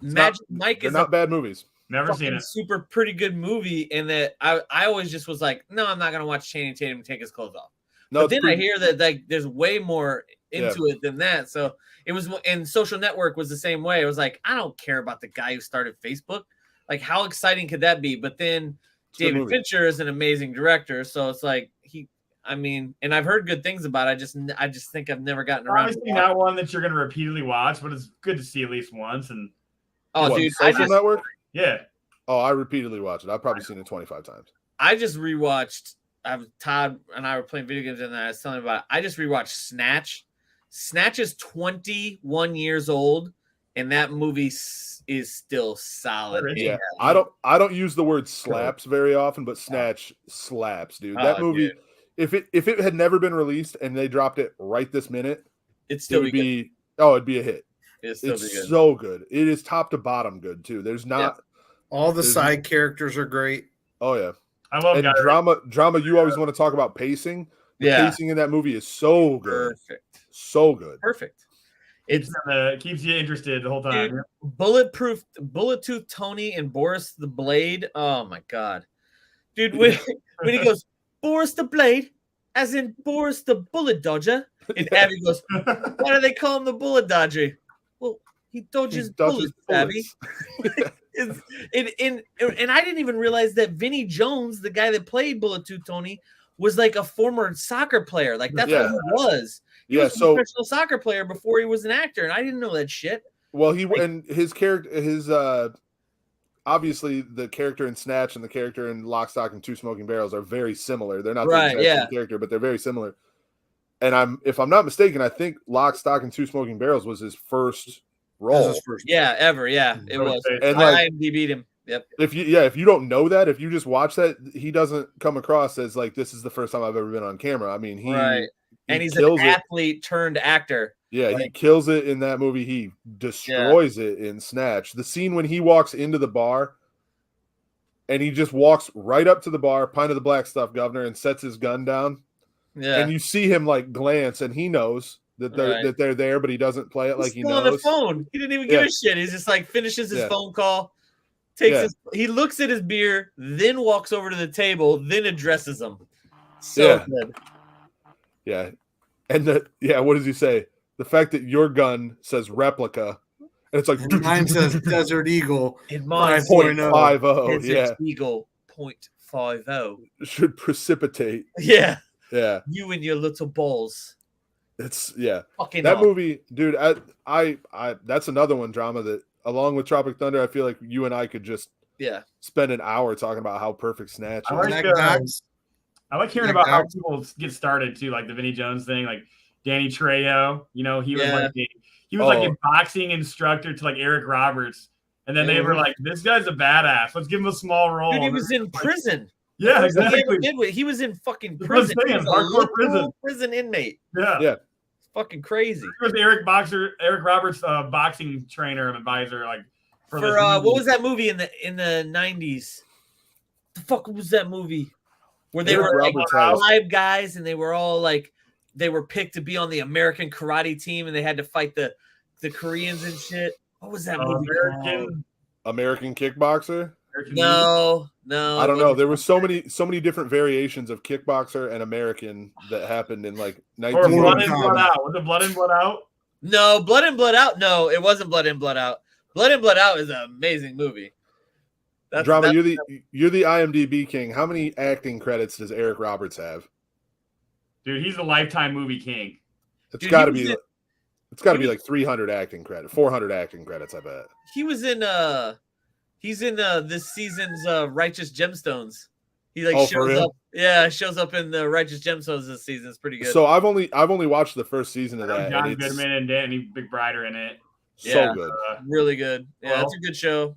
Magic Mike They're is not a bad movies. Never seen fucking it. super pretty good movie, and that I always just was like, no, I'm not gonna watch Channing Tatum take his clothes off. No, But it's then I pretty- hear that like there's way more into it than that. So it was, and Social Network was the same way. It was like, I don't care about the guy who started Facebook. Like, how exciting could that be? But then It's a good David movie. Fincher is an amazing director, so it's like and I've heard good things about it. I just think I've never gotten around. Obviously not one that you're going to repeatedly watch, but it's good to see at least once. And Oh, What, dude, Social Network? yeah, Oh, I repeatedly watch it. I've probably seen it 25 times. I just rewatched. Todd and I were playing video games, and I was telling him about it. I just rewatched Snatch. Snatch is 21 years old, and that movie is still solid. Yeah, I don't use the word slaps very often, but Snatch slaps, dude. That Oh, movie, dude. if it had never been released and they dropped it right this minute, It'd it still would be good. it'd be a hit. It'd still be It's good. so good. It is top to bottom good too. There's not. All the There's- side characters are great. Oh yeah, I love and guys. drama. You always want to talk about pacing. The Yeah. pacing in that movie is so good, Perfect. so good. Perfect. It's Keeps you interested the whole time. Dude, Bullet-Tooth Tony and Boris the Blade. Oh my god, dude! When he goes Boris the Blade, as in Boris the Bullet Dodger, and Abby goes, "Why do they call him the Bullet Dodger?" Well, he dodges bullets, Abby. And I didn't even realize that Vinnie Jones, the guy that played Bullet-Tooth Tony, was like a former soccer player. Like that's what he was. He was a professional soccer player before he was an actor, and I didn't know that shit. Well, and his character, obviously the character in Snatch and the character in Lock, Stock, and Two Smoking Barrels are very similar. They're not the exact same character, but they're very similar. And if I'm not mistaken, I think Lock, Stock, and Two Smoking Barrels was his first role. Yeah, ever. Yeah, it was. And I IMDb'd him. Yep. If you don't know that, if you just watch that, he doesn't come across as like this is the first time I've ever been on camera. I mean, and he's an athlete turned actor. Yeah, he kills it in that movie. He destroys it in Snatch. The scene when he walks into the bar and he just walks right up to the bar, pint of the black stuff, governor, and sets his gun down. Yeah. And you see him like glance, and he knows that they're there, but he doesn't play it like he knows. On the phone. He didn't even give a shit. He's just like finishes his phone call, he looks at his beer, then walks over to the table, then addresses them. So good. Yeah. And what does he say? The fact that your gun says replica, and it's like mine says Desert Eagle and mine 5.50. Desert Eagle 0.50 should precipitate. Yeah. Yeah. You and your little balls. It's fucking that movie, dude. I that's another one drama that, along with Tropic Thunder, I feel like you and I could just spend an hour talking about how perfect Snatch is. I like hearing about how people get started too, like the Vinnie Jones thing, like Danny Trejo. You know, he was like a boxing instructor to like Eric Roberts, and then they were like, "This guy's a badass. Let's give him a small role." Dude, he was in prison. Yeah, exactly. He was in fucking prison. Hardcore prison inmate. Yeah. It's fucking crazy. He was Eric Roberts' boxing trainer and advisor, like for what was that movie in the 90s? The fuck was that movie where they were like 5 guys and they were all like they were picked to be on the American karate team and they had to fight the Koreans and shit. What was that movie? American Kickboxer? No. I don't know. There were so many different variations of Kickboxer and American that happened in like 19. Or Blood In, Blood Out. Was it Blood In, Blood Out? No, Blood In, Blood Out. No, it wasn't Blood In, Blood Out. Blood In, Blood Out is an amazing movie. Drama, you're the IMDb king. How many acting credits does Eric Roberts have? Dude, he's a lifetime movie king. It's got to be like 300 acting credits, 400 acting credits, I bet. He was in he's in this season's Righteous Gemstones. He shows up. Yeah, shows up in the Righteous Gemstones this season. It's pretty good. So I've only watched the first season of that. John Goodman and Danny McBride in it. So good. Really good. Yeah, it's a good show.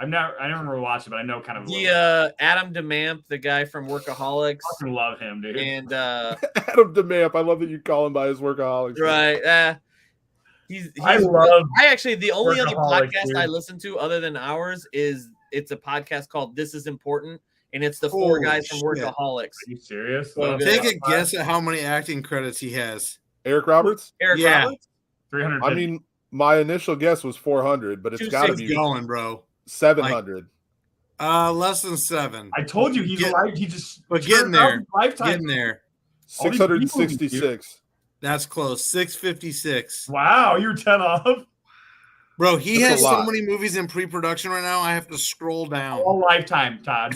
I never watched it, but I know kind of the Adam DeMamp, the guy from Workaholics. I fucking love him, dude. And Adam DeMamp, I love that you call him by his Workaholics. Right. The only other podcast I listen to other than ours it's a podcast called This Is Important, and it's the 4 guys from Workaholics. Are you serious? Take a guess at how many acting credits he has. Eric Roberts? Roberts? 300. I mean, my initial guess was 400, but it's got to be going, bro. 700. Less than 7. I told you he's alive. He just getting there. Lifetime. Getting there. 666. That's close. 656. Wow, you're 10 off. Bro, he has so many movies in pre-production right now. I have to scroll down. All Lifetime, Todd.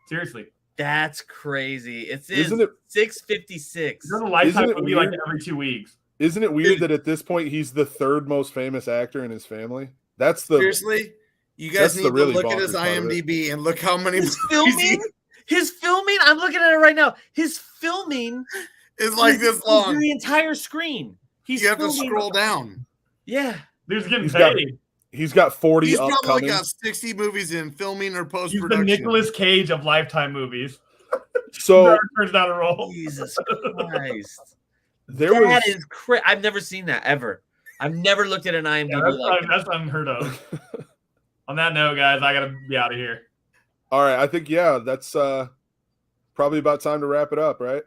Seriously. That's crazy. Isn't it 656? There's a Lifetime movie like every 2 weeks. Isn't it weird that at this point he's the 3rd most famous actor in his family? Seriously? You guys need to look at his IMDb and look how many His filming, I'm looking at it right now. His filming is like this long. The entire screen. You have to scroll down. Yeah. He's getting paid. He's got 40 He's upcoming. probably got 60 movies in filming or post-production. He's the Nicolas Cage of Lifetime movies. So turns down a role. Jesus Christ. That is crazy. I've never seen that ever. I've never looked at an IMDb. That's unheard of. On that note, guys, I gotta be out of here. All right, I think that's probably about time to wrap it up, right?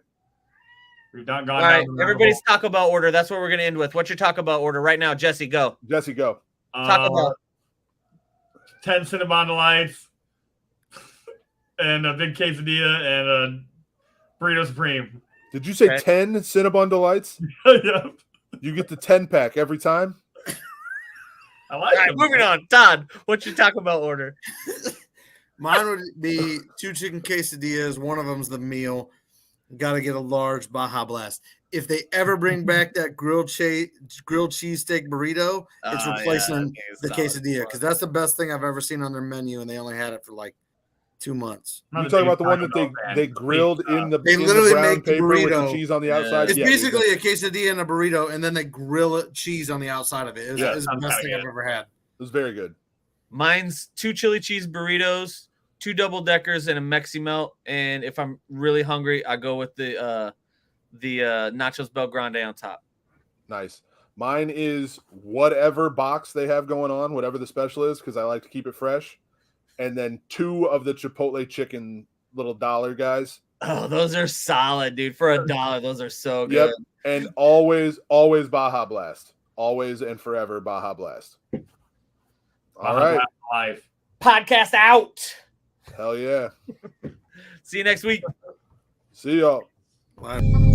We've not All gone. right, everybody's Taco Bell order. That's what we're gonna end with. What's your Taco Bell order right now, Jesse? Go. Jesse, go. Taco Bell. 10 Cinnabon Delights and a big quesadilla and a burrito supreme. Did you say 10 Cinnabon Delights? Yeah. You get the 10-pack every time? I like it. All right, moving on. Todd, what's your Taco Bell order? Mine would be 2 chicken quesadillas. One of them's the meal. Got to get a large Baja Blast. If they ever bring back that grilled cheesesteak burrito, it's replacing the quesadilla because that's the best thing I've ever seen on their menu, and they only had it for like 2 months. You're talking about the one that they grilled in the they literally make the burrito with the cheese on the outside. It's basically a quesadilla and a burrito, and then they grill cheese on the outside of it. It's the best thing I've ever had. It was very good. Mine's 2 chili cheese burritos, 2 double deckers, and a Mexi Melt. And if I'm really hungry, I go with the the nachos Bel Grande on top. Nice. Mine is whatever box they have going on, whatever the special is, because I like to keep it fresh. And then 2 of the Chipotle chicken little dollar guys. Oh, those are solid, dude. For $1, those are so good. Yep. And always Baja Blast. Always and forever Baja Blast. All right. Life. Podcast out. Hell yeah. See you next week. See y'all. Bye.